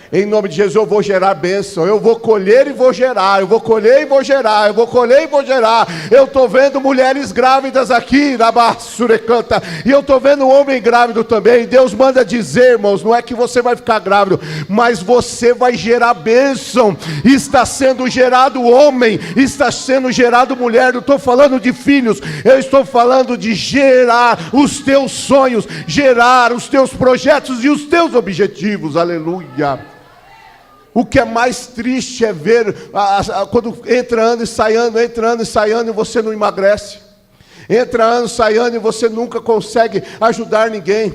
Em nome de Jesus, eu vou gerar bênção. Eu vou colher e vou gerar. Eu vou colher e vou gerar. Eu vou colher e vou gerar. Eu estou vendo mulheres grávidas aqui na Bassurecanta. E eu estou vendo um homem grávido também. Deus manda dizer, irmãos, não é que você vai ficar grávido, mas você vai gerar bênção. Está sendo gerado homem, está sendo gerado mulher. Não estou falando de filhos, eu estou falando de gerar os teus sonhos, gerar os teus projetos e os teus objetivos. Aleluia. O que é mais triste é ver, quando entra ano e sai ano, entra ano e sai ano e você não emagrece. Entra ano e sai ano e você nunca consegue ajudar ninguém.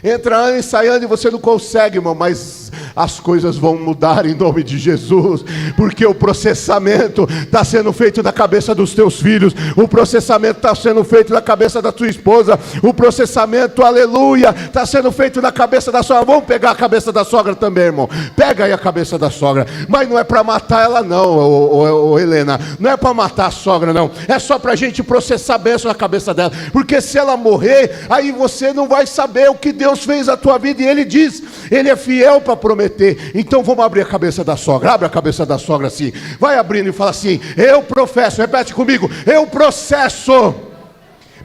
Entra ano e sai ano e você não consegue, irmão, mas as coisas vão mudar em nome de Jesus, porque o processamento está sendo feito na cabeça dos teus filhos, o processamento está sendo feito na cabeça da tua esposa, o processamento, aleluia, está sendo feito na cabeça da sogra. Vamos pegar a cabeça da sogra também, irmão, pega aí a cabeça da sogra, mas não é para matar ela não, Helena, não é para matar a sogra não, é só para a gente processar a bênção na cabeça dela, porque se ela morrer, aí você não vai saber o que Deus fez na tua vida, e Ele diz, Ele é fiel para prometer. Então vamos abrir a cabeça da sogra, abre a cabeça da sogra assim, vai abrindo e fala assim, eu professo, repete comigo, eu processo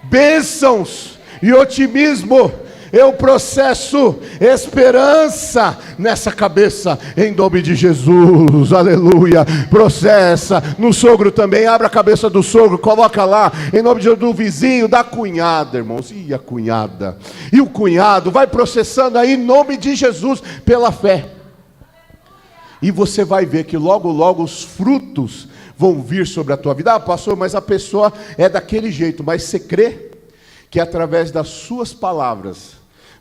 bênçãos e otimismo, eu processo esperança nessa cabeça, em nome de Jesus, aleluia. Processa no sogro também, abre a cabeça do sogro, coloca lá, em nome de Jesus, do vizinho, da cunhada, irmãos, e a cunhada, e o cunhado, vai processando aí, em nome de Jesus, pela fé. E você vai ver que logo, logo os frutos vão vir sobre a tua vida. Ah, pastor, mas a pessoa é daquele jeito, mas você crê que através das suas palavras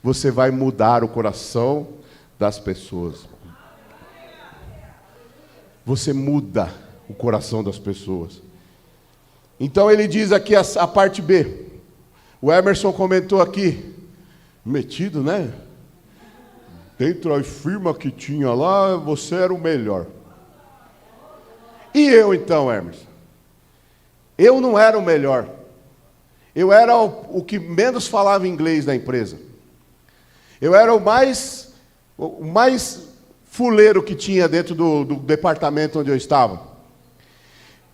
você vai mudar o coração das pessoas. Você muda o coração das pessoas. Então ele diz aqui a parte B. O Emerson comentou aqui, metido, né? Dentro da firma que tinha lá, você era o melhor. E eu então, Emerson? Eu não era o melhor. Eu era o que menos falava inglês na empresa. Eu era o mais fuleiro que tinha dentro do departamento onde eu estava.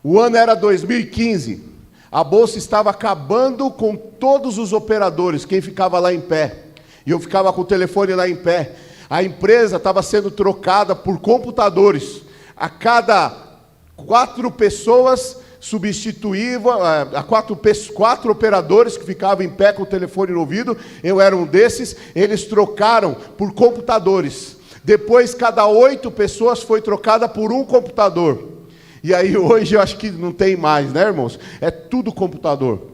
O ano era 2015. A bolsa estava acabando com todos os operadores, quem ficava lá em pé. E eu ficava com o telefone lá em pé. A empresa estava sendo trocada por computadores. A cada 4 pessoas substituía a 4 operadores que ficavam em pé com o telefone no ouvido. Eu era um desses. Eles trocaram por computadores. Depois cada 8 pessoas foi trocada por um computador. E aí hoje eu acho que não tem mais, né, irmãos? É tudo computador.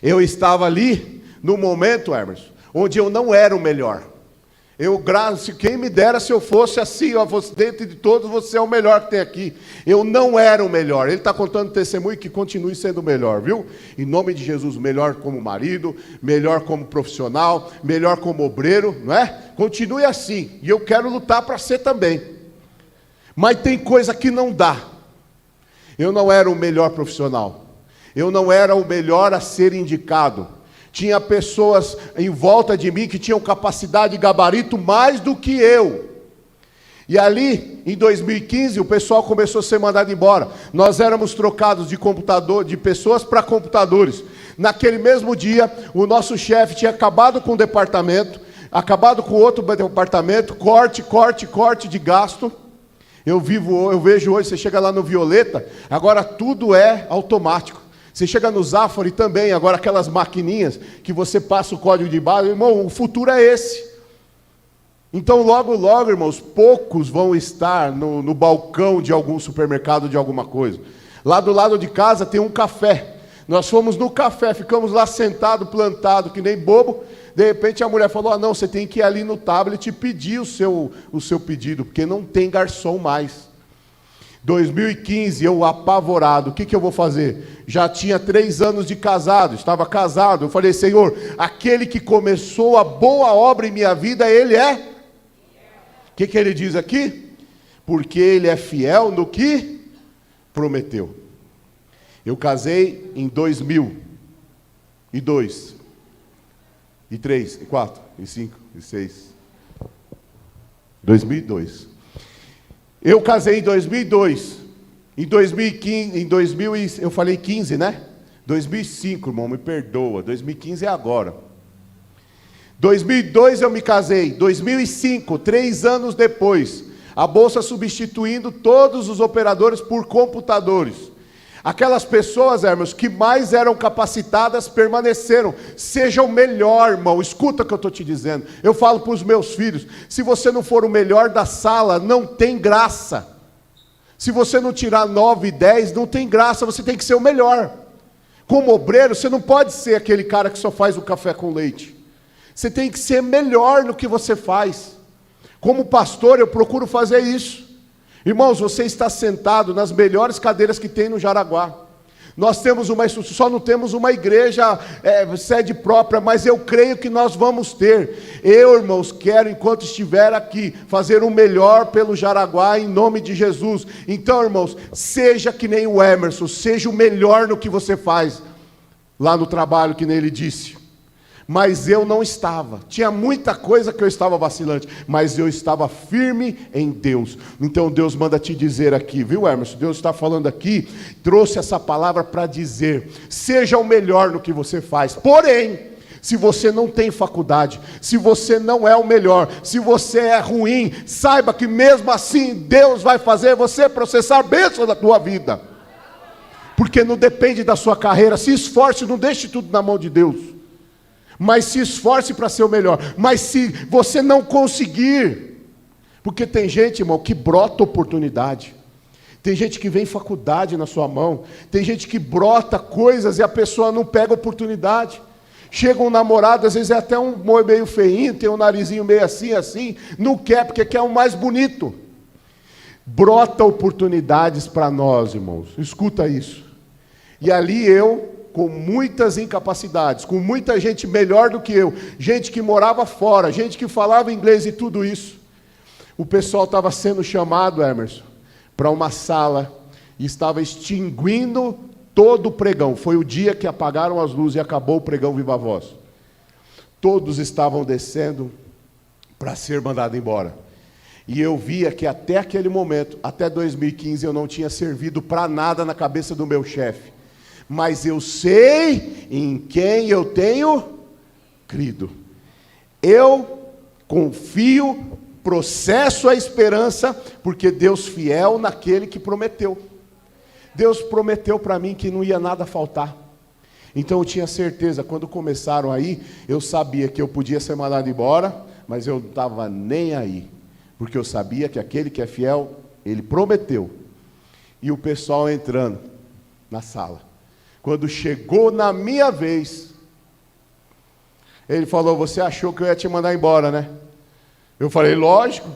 Eu estava ali no momento, Emerson, onde eu não era o melhor. Quem me dera se eu fosse assim, ó, dentro de todos, você é o melhor que tem aqui. Eu não era o melhor. Ele está contando testemunho que continue sendo o melhor, viu? Em nome de Jesus, melhor como marido, melhor como profissional, melhor como obreiro, não é? Continue assim. E eu quero lutar para ser também. Mas tem coisa que não dá. Eu não era o melhor profissional. Eu não era o melhor a ser indicado. Tinha pessoas em volta de mim que tinham capacidade e gabarito mais do que eu. E ali, em 2015, o pessoal começou a ser mandado embora. Nós éramos trocados de pessoas para computadores. Naquele mesmo dia, o nosso chefe tinha acabado com o departamento, acabado com outro departamento, corte de gasto. Eu vejo hoje, você chega lá no Violeta, agora tudo é automático. Você chega no Zafari também, agora aquelas maquininhas que você passa o código de barra, irmão, o futuro é esse. Então logo, logo, irmãos, poucos vão estar no balcão de algum supermercado de alguma coisa. Lá do lado de casa tem um café. Nós fomos no café, ficamos lá sentado, plantado, que nem bobo. De repente a mulher falou, não, você tem que ir ali no tablet e pedir o seu pedido, porque não tem garçom mais. 2015, eu apavorado, o que eu vou fazer? Já tinha 3 anos de casado, estava casado. Eu falei, Senhor, aquele que começou a boa obra em minha vida, Ele é? O que Ele diz aqui? Porque Ele é fiel no que prometeu. Eu casei em 2002, e 3, e 4, e 5, e 6, 2002. Eu casei em 2002, em 2015, eu falei 15, né? 2005, irmão, me perdoa, 2015 é agora. 2002 eu me casei, 2005, 3 anos depois, a Bolsa substituindo todos os operadores por computadores. Aquelas pessoas, irmãos, que mais eram capacitadas permaneceram. Seja o melhor, irmão. Escuta o que eu estou te dizendo. Eu falo para os meus filhos, se você não for o melhor da sala, não tem graça. Se você não tirar 9, 10, não tem graça, você tem que ser o melhor. Como obreiro, você não pode ser aquele cara que só faz o café com leite. Você tem que ser melhor no que você faz. Como pastor, eu procuro fazer isso. Irmãos, você está sentado nas melhores cadeiras que tem no Jaraguá. Nós temos só não temos uma igreja sede própria, mas eu creio que nós vamos ter. Eu, irmãos, quero, enquanto estiver aqui, fazer o melhor pelo Jaraguá, em nome de Jesus. Então, irmãos, seja que nem o Emerson, seja o melhor no que você faz, lá no trabalho, que nem ele disse. Mas eu não estava, tinha muita coisa que eu estava vacilante, mas eu estava firme em Deus. Então Deus manda te dizer aqui, viu, Emerson? Deus está falando aqui, trouxe essa palavra para dizer, seja o melhor no que você faz. Porém, se você não tem faculdade, se você não é o melhor, se você é ruim, saiba que mesmo assim Deus vai fazer você processar a bênção da tua vida. Porque não depende da sua carreira, se esforce, não deixe tudo na mão de Deus. Mas se esforce para ser o melhor. Mas se você não conseguir, porque tem gente, irmão, que brota oportunidade. Tem gente que vem faculdade na sua mão. Tem gente que brota coisas e a pessoa não pega oportunidade. Chega um namorado, às vezes é até um meio feinho, tem um narizinho meio assim, não quer porque quer o mais bonito. Brota oportunidades para nós, irmãos. Escuta isso. E ali eu, com muitas incapacidades, com muita gente melhor do que eu, gente que morava fora, gente que falava inglês e tudo isso. O pessoal estava sendo chamado, Emerson, para uma sala e estava extinguindo todo o pregão. Foi o dia que apagaram as luzes e acabou o pregão Viva Voz. Todos estavam descendo para ser mandado embora. E eu via que até aquele momento, até 2015, eu não tinha servido para nada na cabeça do meu chefe. Mas eu sei em quem eu tenho crido. Eu confio, processo a esperança, porque Deus fiel naquele que prometeu. Deus prometeu para mim que não ia nada faltar. Então eu tinha certeza, quando começaram aí, eu sabia que eu podia ser mandado embora, mas eu não estava nem aí. Porque eu sabia que aquele que é fiel, ele prometeu. E o pessoal entrando na sala. Quando chegou na minha vez, ele falou, você achou que eu ia te mandar embora, né? Eu falei, lógico,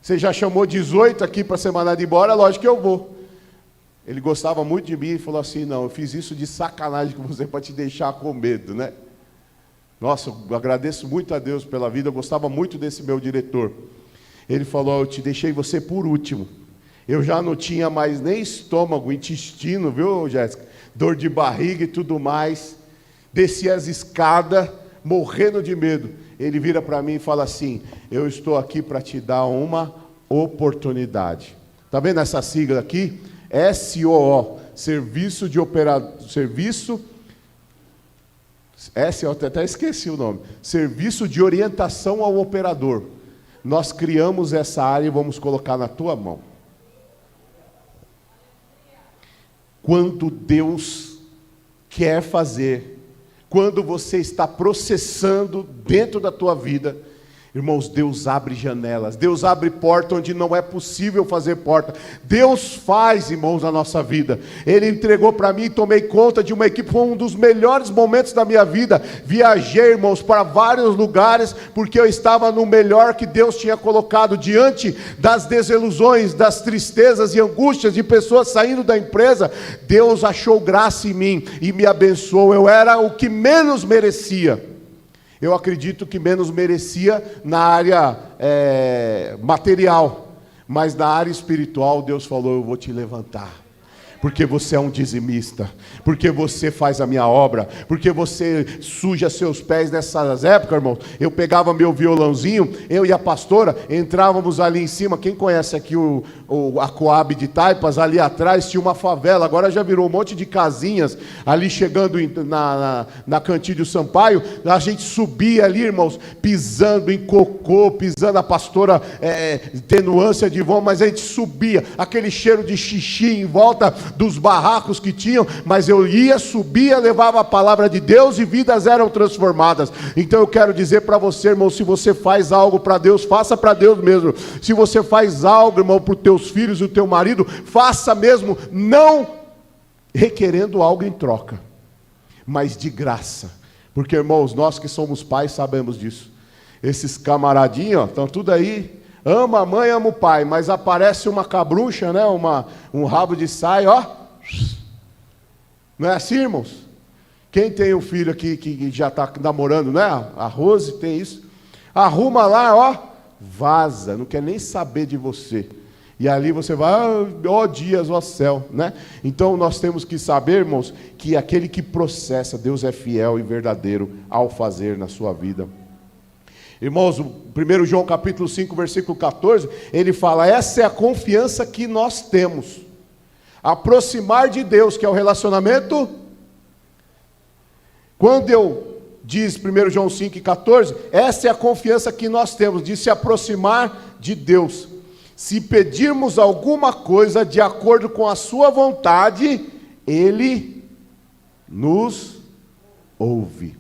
você já chamou 18 aqui para ser mandado embora, lógico que eu vou. Ele gostava muito de mim e falou assim, não, eu fiz isso de sacanagem com você para te deixar com medo, né? Nossa, eu agradeço muito a Deus pela vida, eu gostava muito desse meu diretor. Ele falou, eu te deixei você por último. Eu já não tinha mais nem estômago, intestino, viu, Jéssica? Dor de barriga e tudo mais, desci as escadas, morrendo de medo. Ele vira para mim e fala assim, eu estou aqui para te dar uma oportunidade. Está vendo essa sigla aqui? SOO, Serviço de Operador, eu até esqueci o nome, Serviço de Orientação ao Operador. Nós criamos essa área e vamos colocar na tua mão. Quando Deus quer fazer, quando você está processando dentro da tua vida, Irmãos, Deus abre janelas, Deus abre porta onde não é possível fazer porta. Deus faz, irmãos, na nossa vida. Ele entregou para mim, tomei conta de uma equipe, foi um dos melhores momentos da minha vida. Viajei, irmãos, para vários lugares, porque eu estava no melhor que Deus tinha colocado, diante das desilusões, das tristezas e angústias de pessoas saindo da empresa. Deus achou graça em mim e me abençoou. Eu era o que menos merecia. Eu acredito que menos merecia na área material, mas na área espiritual Deus falou: eu vou te levantar, porque você é um dizimista, porque você faz a minha obra, porque você suja seus pés. Nessas épocas, irmãos, eu pegava meu violãozinho, eu e a pastora entrávamos ali em cima. Quem conhece aqui a Coab de Taipas, ali atrás tinha uma favela, agora já virou um monte de casinhas, ali chegando na Cantídio Sampaio. A gente subia ali, irmãos, pisando em cocô, pisando, a pastora tendo ânsia de vômito, mas a gente subia, aquele cheiro de xixi em volta dos barracos que tinham, mas eu ia, subia, levava a palavra de Deus e vidas eram transformadas. Então eu quero dizer para você, irmão, se você faz algo para Deus, faça para Deus mesmo. Se você faz algo, irmão, para os teus filhos e o teu marido, faça mesmo, não requerendo algo em troca, mas de graça. Porque, irmãos, nós que somos pais sabemos disso. Esses camaradinhos, estão tudo aí, ama a mãe, ama o pai, mas aparece uma cabrucha, né? Um rabo de saia, ó. Não é assim, irmãos? Quem tem um filho aqui que já está namorando, né? A Rose tem isso. Arruma lá, ó, vaza, não quer nem saber de você. E ali você vai, ó dias, ó céu, né? Então nós temos que saber, irmãos, que aquele que processa, Deus é fiel e verdadeiro ao fazer na sua vida. Irmãos, 1 João capítulo 5, versículo 14, ele fala: essa é a confiança que nós temos. Aproximar de Deus, que é o relacionamento. Quando diz 1 João 5, 14, essa é a confiança que nós temos, de se aproximar de Deus. Se pedirmos alguma coisa de acordo com a sua vontade, Ele nos ouve.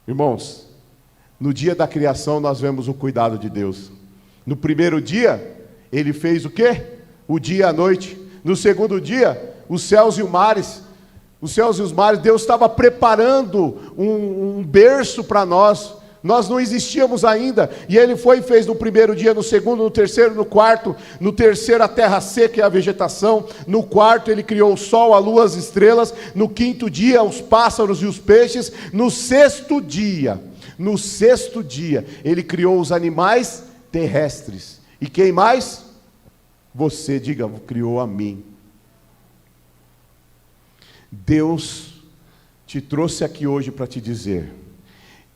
Irmãos, no dia da criação nós vemos o cuidado de Deus. No primeiro dia, Ele fez o quê? O dia e a noite. No segundo dia, os céus e os mares. Os céus e os mares, Deus estava preparando um berço para nós. Nós não existíamos ainda, e Ele foi e fez no primeiro dia, no segundo, no terceiro, no quarto. No terceiro a terra seca e a vegetação. No quarto Ele criou o sol, a lua, as estrelas. No quinto dia os pássaros e os peixes. No sexto dia Ele criou os animais terrestres. E quem mais? Você, diga, criou a mim. Deus te trouxe aqui hoje para te dizer: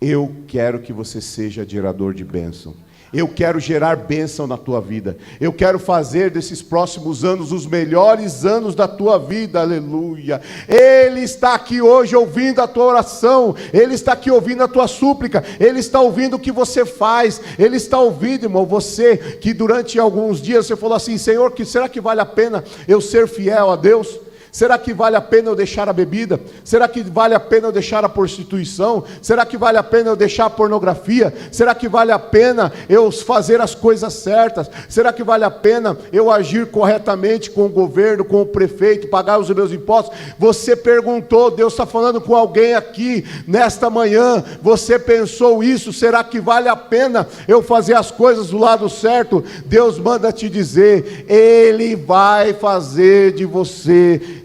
eu quero que você seja gerador de bênção. Eu quero gerar bênção na tua vida. Eu quero fazer desses próximos anos os melhores anos da tua vida. Aleluia. Ele está aqui hoje ouvindo a tua oração. Ele está aqui ouvindo a tua súplica. Ele está ouvindo o que você faz. Ele está ouvindo, irmão, você que durante alguns dias você falou assim: Senhor, será que vale a pena eu ser fiel a Deus? Será que vale a pena eu deixar a bebida? Será que vale a pena eu deixar a prostituição? Será que vale a pena eu deixar a pornografia? Será que vale a pena eu fazer as coisas certas? Será que vale a pena eu agir corretamente com o governo, com o prefeito, pagar os meus impostos? Você perguntou, Deus está falando com alguém aqui nesta manhã. Você pensou isso? Será que vale a pena eu fazer as coisas do lado certo? Deus manda te dizer: Ele vai fazer de você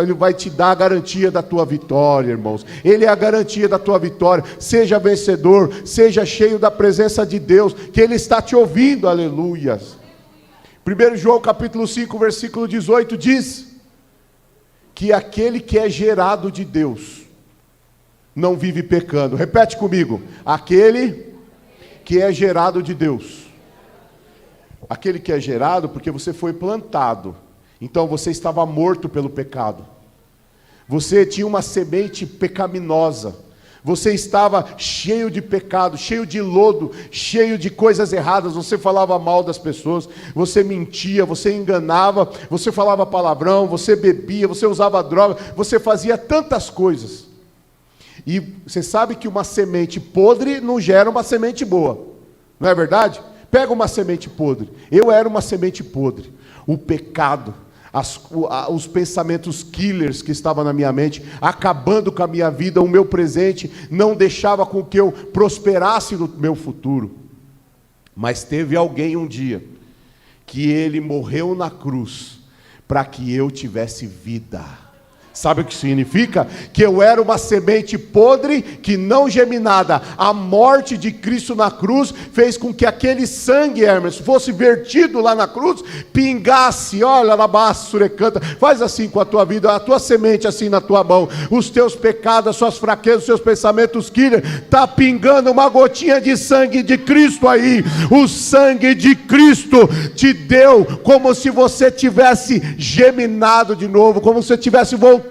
Ele vai te dar a garantia da tua vitória, irmãos. Ele é a garantia da tua vitória. Seja vencedor, seja cheio da presença de Deus, que Ele está te ouvindo, aleluias. 1 João capítulo 5, versículo 18 diz que aquele que é gerado de Deus não vive pecando. Repete comigo: aquele que é gerado de Deus. Aquele que é gerado porque você foi plantado. Então você estava morto pelo pecado. Você tinha uma semente pecaminosa. Você estava cheio de pecado, cheio de lodo, cheio de coisas erradas. Você falava mal das pessoas, você mentia, você enganava, você falava palavrão, você bebia, você usava droga, você fazia tantas coisas. E você sabe que uma semente podre não gera uma semente boa, não é verdade? Pega uma semente podre. Eu era uma semente podre. O pecado, os pensamentos killers que estavam na minha mente, acabando com a minha vida, o meu presente, não deixava com que eu prosperasse no meu futuro. Mas teve alguém um dia, que ele morreu na cruz, para que eu tivesse vida. Sabe o que significa? Que eu era uma semente podre, que não geminada. A morte de Cristo na cruz fez com que aquele sangue, Hermes, fosse vertido lá na cruz, pingasse, olha, alabaço, surecanta, faz assim com a tua vida, a tua semente assim na tua mão, os teus pecados, as suas fraquezas, os seus pensamentos killer, está pingando uma gotinha de sangue de Cristo aí. O sangue de Cristo te deu como se você tivesse geminado de novo, como se você tivesse voltado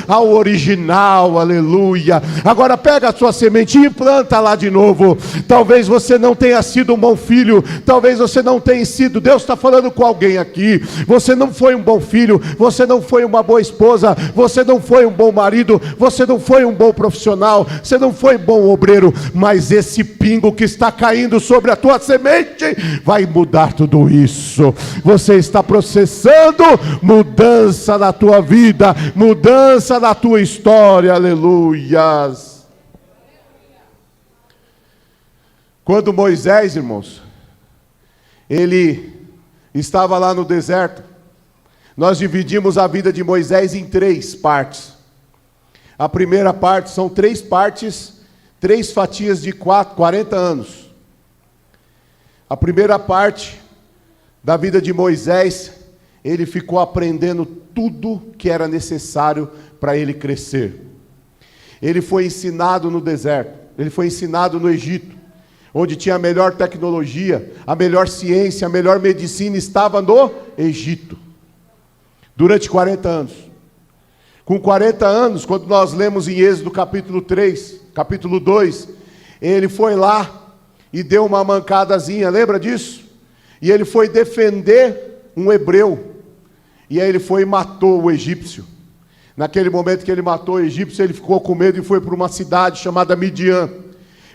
ao original, aleluia. Agora pega a sua semente e planta lá de novo. Talvez você não tenha sido um bom filho, talvez você não tenha sido, Deus está falando com alguém aqui, você não foi um bom filho, você não foi uma boa esposa, você não foi um bom marido, você não foi um bom profissional, você não foi um bom obreiro, mas esse pingo que está caindo sobre a tua semente, vai mudar tudo isso. Você está processando mudança na tua vida, mudança na tua história, aleluias. Quando Moisés, irmãos, ele estava lá no deserto, nós dividimos a vida de Moisés em 3 partes. A primeira parte são 3 partes, 3 fatias de 40 anos. A primeira parte da vida de Moisés, ele ficou aprendendo tudo que era necessário para ele crescer. Ele foi ensinado no deserto, ele foi ensinado no Egito, onde tinha a melhor tecnologia, a melhor ciência, a melhor medicina estava no Egito, durante 40 anos. Com 40 anos, quando nós lemos em Êxodo capítulo 3, capítulo 2, ele foi lá e deu uma mancadazinha, lembra disso? E ele foi defender um hebreu, e aí ele foi e matou o egípcio. Naquele momento que ele matou o egípcio, ele ficou com medo e foi para uma cidade chamada Midian.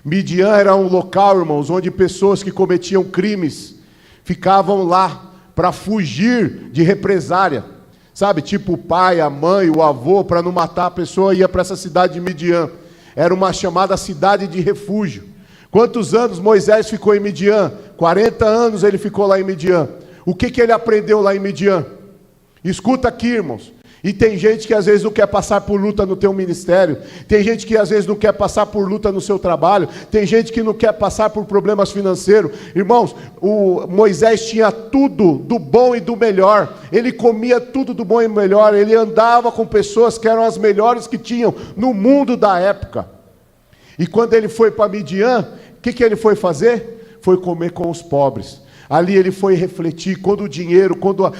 Midian era um local, irmãos, onde pessoas que cometiam crimes ficavam lá para fugir de represária. Sabe, tipo o pai, a mãe, o avô, para não matar a pessoa, ia para essa cidade de Midian. Era uma chamada cidade de refúgio. Quantos anos Moisés ficou em Midian? 40 anos ele ficou lá em Midian. O que ele aprendeu lá em Midian? Escuta aqui, irmãos. E tem gente que às vezes não quer passar por luta no teu ministério, tem gente que às vezes não quer passar por luta no seu trabalho, tem gente que não quer passar por problemas financeiros. Irmãos, o Moisés tinha tudo do bom e do melhor, ele comia tudo do bom e do melhor, ele andava com pessoas que eram as melhores que tinham no mundo da época. E quando ele foi para Midian, o que ele foi fazer? Foi comer com os pobres. Ali ele foi refletir, quando o dinheiro, quando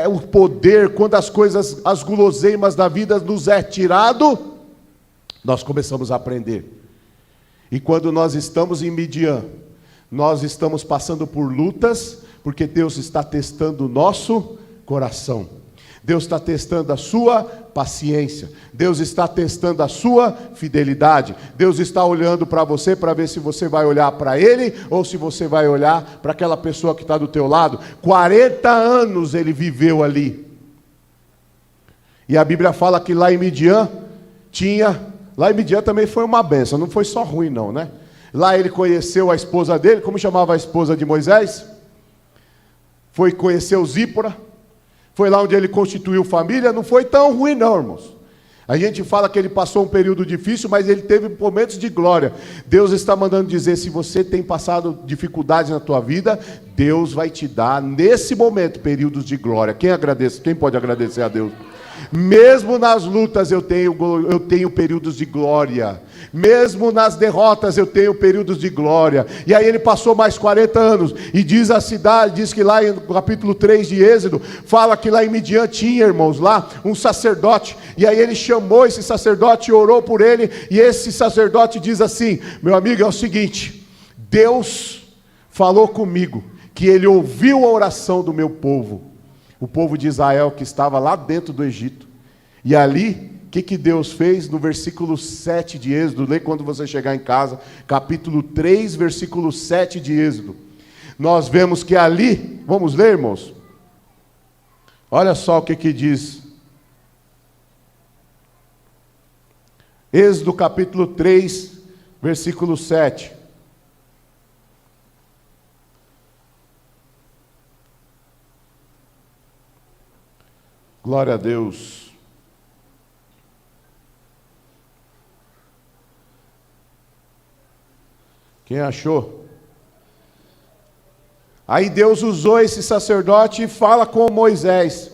o poder, quando as coisas, as guloseimas da vida nos é tirado, nós começamos a aprender. E quando nós estamos em Midian, nós estamos passando por lutas, porque Deus está testando o nosso coração. Deus está testando a sua paciência. Deus está testando a sua fidelidade. Deus está olhando para você para ver se você vai olhar para Ele ou se você vai olhar para aquela pessoa que está do teu lado. 40 anos ele viveu ali. E a Bíblia fala que lá em Midian lá em Midian também foi uma bênção, não foi só ruim não, né? Lá ele conheceu a esposa dele, como chamava a esposa de Moisés? Foi conhecer o Zípora. Foi lá onde ele constituiu família, não foi tão ruim não, irmãos. A gente fala que ele passou um período difícil, mas ele teve momentos de glória. Deus está mandando dizer, se você tem passado dificuldades na tua vida, Deus vai te dar, nesse momento, períodos de glória. Quem pode agradecer a Deus? Mesmo nas lutas eu tenho períodos de glória. Mesmo nas derrotas eu tenho períodos de glória. E aí ele passou mais 40 anos. E diz a cidade, diz que lá no capítulo 3 de Êxodo, fala que lá em Midian tinha, irmãos, lá um sacerdote. E aí ele chamou esse sacerdote e orou por ele. E esse sacerdote diz assim: meu amigo, é o seguinte, Deus falou comigo que ele ouviu a oração do meu povo, o povo de Israel que estava lá dentro do Egito. E ali que Deus fez no versículo 7 de Êxodo? Lê quando você chegar em casa, capítulo 3, versículo 7 de Êxodo. Nós vemos que ali, vamos ler, irmãos? Olha só o que diz. Êxodo capítulo 3, versículo 7. Glória a Deus. Quem achou? Aí Deus usou esse sacerdote e fala com Moisés.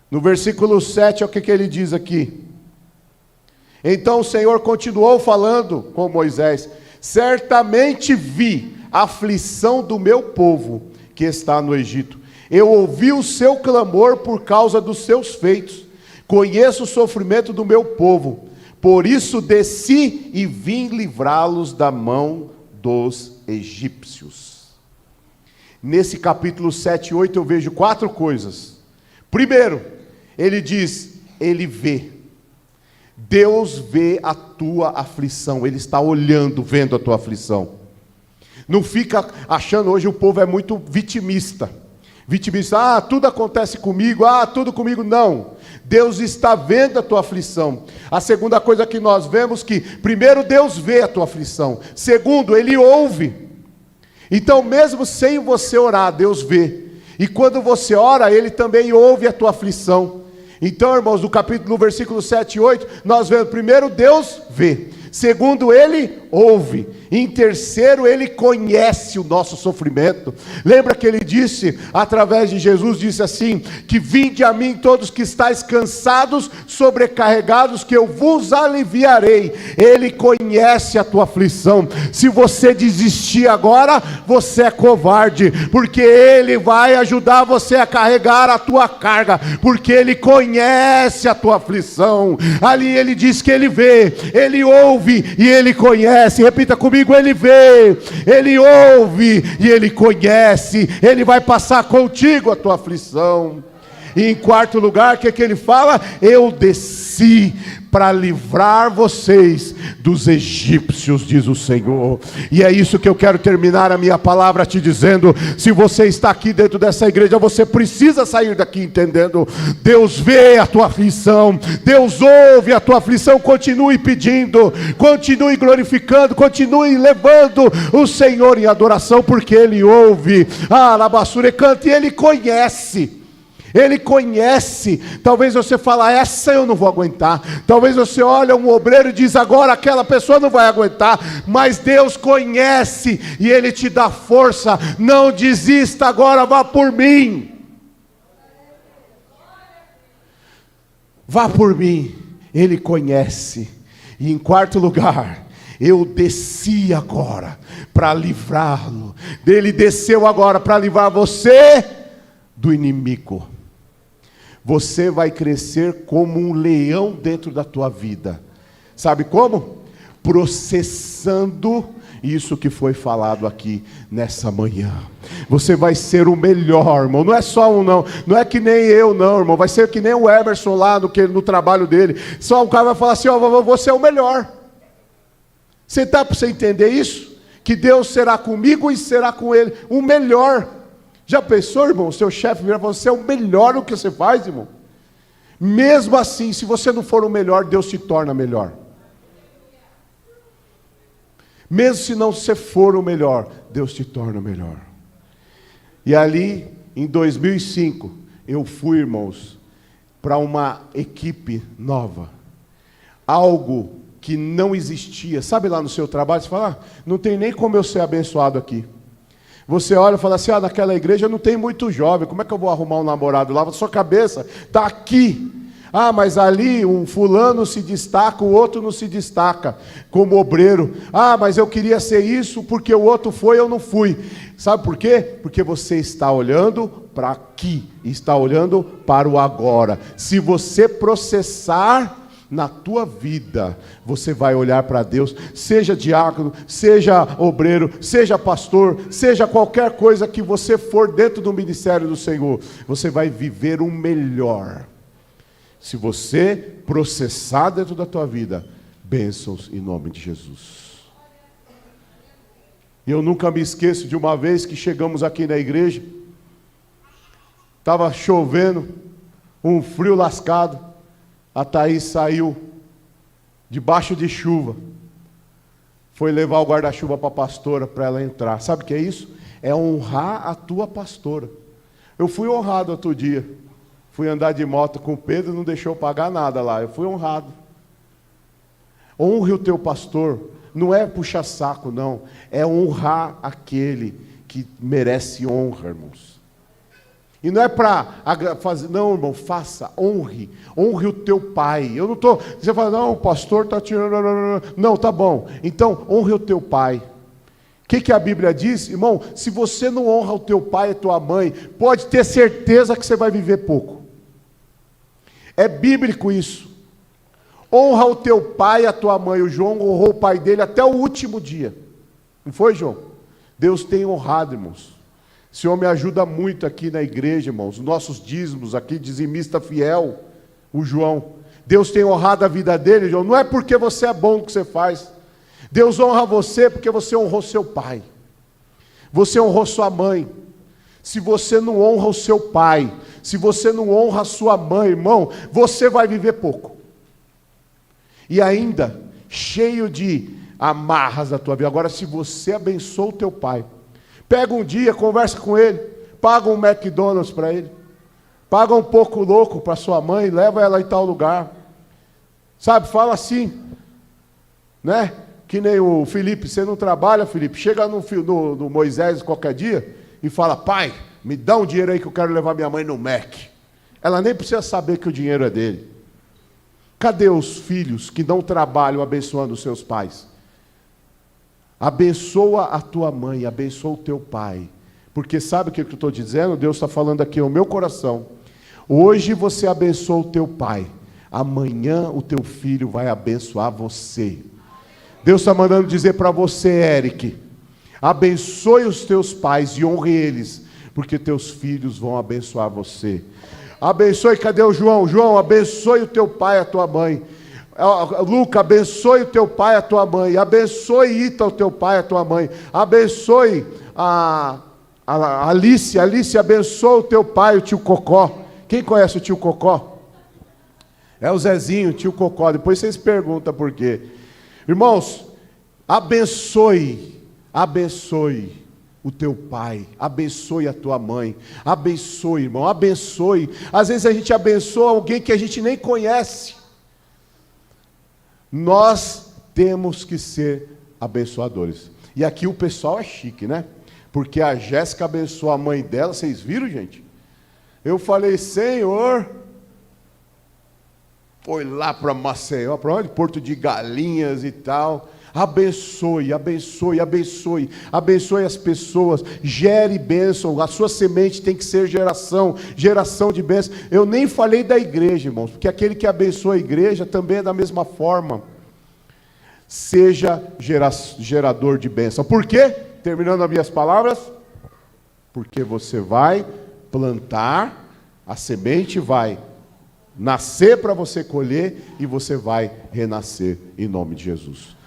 No versículo 7, olha o que ele diz aqui. Então o Senhor continuou falando com Moisés: certamente vi a aflição do meu povo que está no Egito. Eu ouvi o seu clamor por causa dos seus feitos. Conheço o sofrimento do meu povo. Por isso desci e vim livrá-los da mão dos egípcios. Nesse capítulo 7 e 8 eu vejo 4 coisas. Primeiro, ele diz, ele vê. Deus vê a tua aflição. Ele está olhando, vendo a tua aflição. Não fica achando, hoje o povo é muito vitimista. Vitimista, tudo acontece comigo, tudo comigo. Não, Deus está vendo a tua aflição. A segunda coisa que nós vemos que, primeiro, Deus vê a tua aflição. Segundo, Ele ouve. Então, mesmo sem você orar, Deus vê. E quando você ora, Ele também ouve a tua aflição. Então, irmãos, no versículo 7 e 8, nós vemos, primeiro, Deus vê. Segundo, Ele ouve. Em terceiro, Ele conhece o nosso sofrimento. Lembra que Ele disse, através de Jesus, disse assim, que vinde a mim todos que estáis cansados, sobrecarregados, que eu vos aliviarei. Ele conhece a tua aflição. Se você desistir agora, você é covarde, porque Ele vai ajudar você a carregar a tua carga, porque Ele conhece a tua aflição. Ali Ele diz que Ele vê, Ele ouve e Ele conhece. Repita comigo: Ele vê, Ele ouve e Ele conhece. Ele vai passar contigo a tua aflição. E em quarto lugar, o que Ele fala? Eu desci para livrar vocês dos egípcios, diz o Senhor. E é isso que eu quero terminar a minha palavra te dizendo. Se você está aqui dentro dessa igreja, você precisa sair daqui entendendo: Deus vê a tua aflição, Deus ouve a tua aflição. Continue pedindo, continue glorificando, continue levando o Senhor em adoração, porque Ele ouve. Alabassure canta, e Ele conhece. Ele conhece. Talvez você fale, essa eu não vou aguentar. Talvez você olhe um obreiro e diz, agora aquela pessoa não vai aguentar. Mas Deus conhece e Ele te dá força. Não desista agora, vá por mim. Vá por mim. Ele conhece. E em quarto lugar, eu desci agora para livrá-lo. Ele desceu agora para livrar você do inimigo. Você vai crescer como um leão dentro da tua vida. Sabe como? Processando isso que foi falado aqui nessa manhã. Você vai ser o melhor, irmão. Não é só um não. Não é que nem eu não, irmão. Vai ser que nem o Emerson lá no trabalho dele. Só o cara vai falar assim, você é o melhor. Você está para você entender isso? Que Deus será comigo e será com ele. O melhor. Já pensou, irmão, o seu chefe vira e fala, você é o melhor no que você faz, irmão? Mesmo assim, se você não for o melhor, Deus te torna melhor. Mesmo se não você for o melhor, Deus te torna melhor. E ali, em 2005, eu fui, irmãos, para uma equipe nova. Algo que não existia. Sabe lá no seu trabalho, você fala, não tem nem como eu ser abençoado aqui. Você olha e fala assim, naquela igreja não tem muito jovem, como é que eu vou arrumar um namorado lá? Sua cabeça está aqui. Mas ali um fulano se destaca, o outro não se destaca, como obreiro. Mas eu queria ser isso, porque o outro foi, eu não fui. Sabe por quê? Porque você está olhando para aqui, está olhando para o agora. Se você processar na tua vida, você vai olhar para Deus, seja diácono, seja obreiro, seja pastor, seja qualquer coisa que você for dentro do ministério do Senhor, você vai viver o melhor. Se você processar dentro da tua vida, bênçãos em nome de Jesus. Eu nunca me esqueço de uma vez que chegamos aqui na igreja, estava chovendo, um frio lascado, a Thaís saiu debaixo de chuva, foi levar o guarda-chuva para a pastora, para ela entrar. Sabe o que é isso? É honrar a tua pastora. Eu fui honrado outro dia, fui andar de moto com o Pedro, não deixou eu pagar nada lá, eu fui honrado. Honre o teu pastor, não é puxar saco não, é honrar aquele que merece honra, irmãos. E não é para fazer, não, irmão, faça, honre o teu pai. Eu não estou, você fala, não, o pastor está tirando, não, tá bom, então honre o teu pai. O que a Bíblia diz? Irmão, se você não honra o teu pai e a tua mãe, pode ter certeza que você vai viver pouco. É bíblico isso. Honra o teu pai e a tua mãe. O João honrou o pai dele até o último dia. Não foi, João? Deus tem honrado, irmãos. Esse homem ajuda muito aqui na igreja, irmãos. Os nossos dízimos aqui, dizimista fiel, o João. Deus tem honrado a vida dele, João. Não é porque você é bom o que você faz. Deus honra você porque você honrou seu pai. Você honrou sua mãe. Se você não honra o seu pai, se você não honra a sua mãe, irmão, você vai viver pouco. E ainda, cheio de amarras da tua vida. Agora, se você abençoa o teu pai, pega um dia, conversa com ele, paga um McDonald's para ele, paga um pouco louco para sua mãe, leva ela em tal lugar. Sabe, fala assim, né? Que nem o Felipe, você não trabalha, Felipe, chega no Moisés qualquer dia e fala, pai, me dá um dinheiro aí que eu quero levar minha mãe no Mac. Ela nem precisa saber que o dinheiro é dele. Cadê os filhos que não trabalham abençoando os seus pais? Abençoa a tua mãe, abençoa o teu pai. Porque sabe o que eu estou dizendo? Deus está falando aqui no meu coração. Hoje você abençoa o teu pai. Amanhã o teu filho vai abençoar você. Deus está mandando dizer para você, Eric, abençoe os teus pais e honre eles, porque teus filhos vão abençoar você. Abençoe, cadê o João? João, abençoe o teu pai e a tua mãe. Luca, abençoe o teu pai e a tua mãe. Abençoe Ita, o teu pai e a tua mãe. Abençoe a Alice. Alice, abençoe o teu pai, o tio Cocó. Quem conhece o tio Cocó? É o Zezinho, o tio Cocó. Depois vocês perguntam por quê. Irmãos, abençoe o teu pai, abençoe a tua mãe, abençoe, irmão, abençoe. Às vezes a gente abençoa alguém que a gente nem conhece. Nós temos que ser abençoadores. E aqui o pessoal é chique, né? Porque a Jéssica abençoou a mãe dela, vocês viram, gente? Eu falei, Senhor, foi lá para Maceió, para onde? Porto de Galinhas e tal. Abençoe, abençoe, abençoe, abençoe as pessoas, gere bênção, a sua semente tem que ser geração de bênção. Eu nem falei da igreja, irmãos, porque aquele que abençoa a igreja também é da mesma forma. Seja gerador de bênção. Por quê? Terminando as minhas palavras, porque você vai plantar, a semente vai nascer para você colher e você vai renascer em nome de Jesus.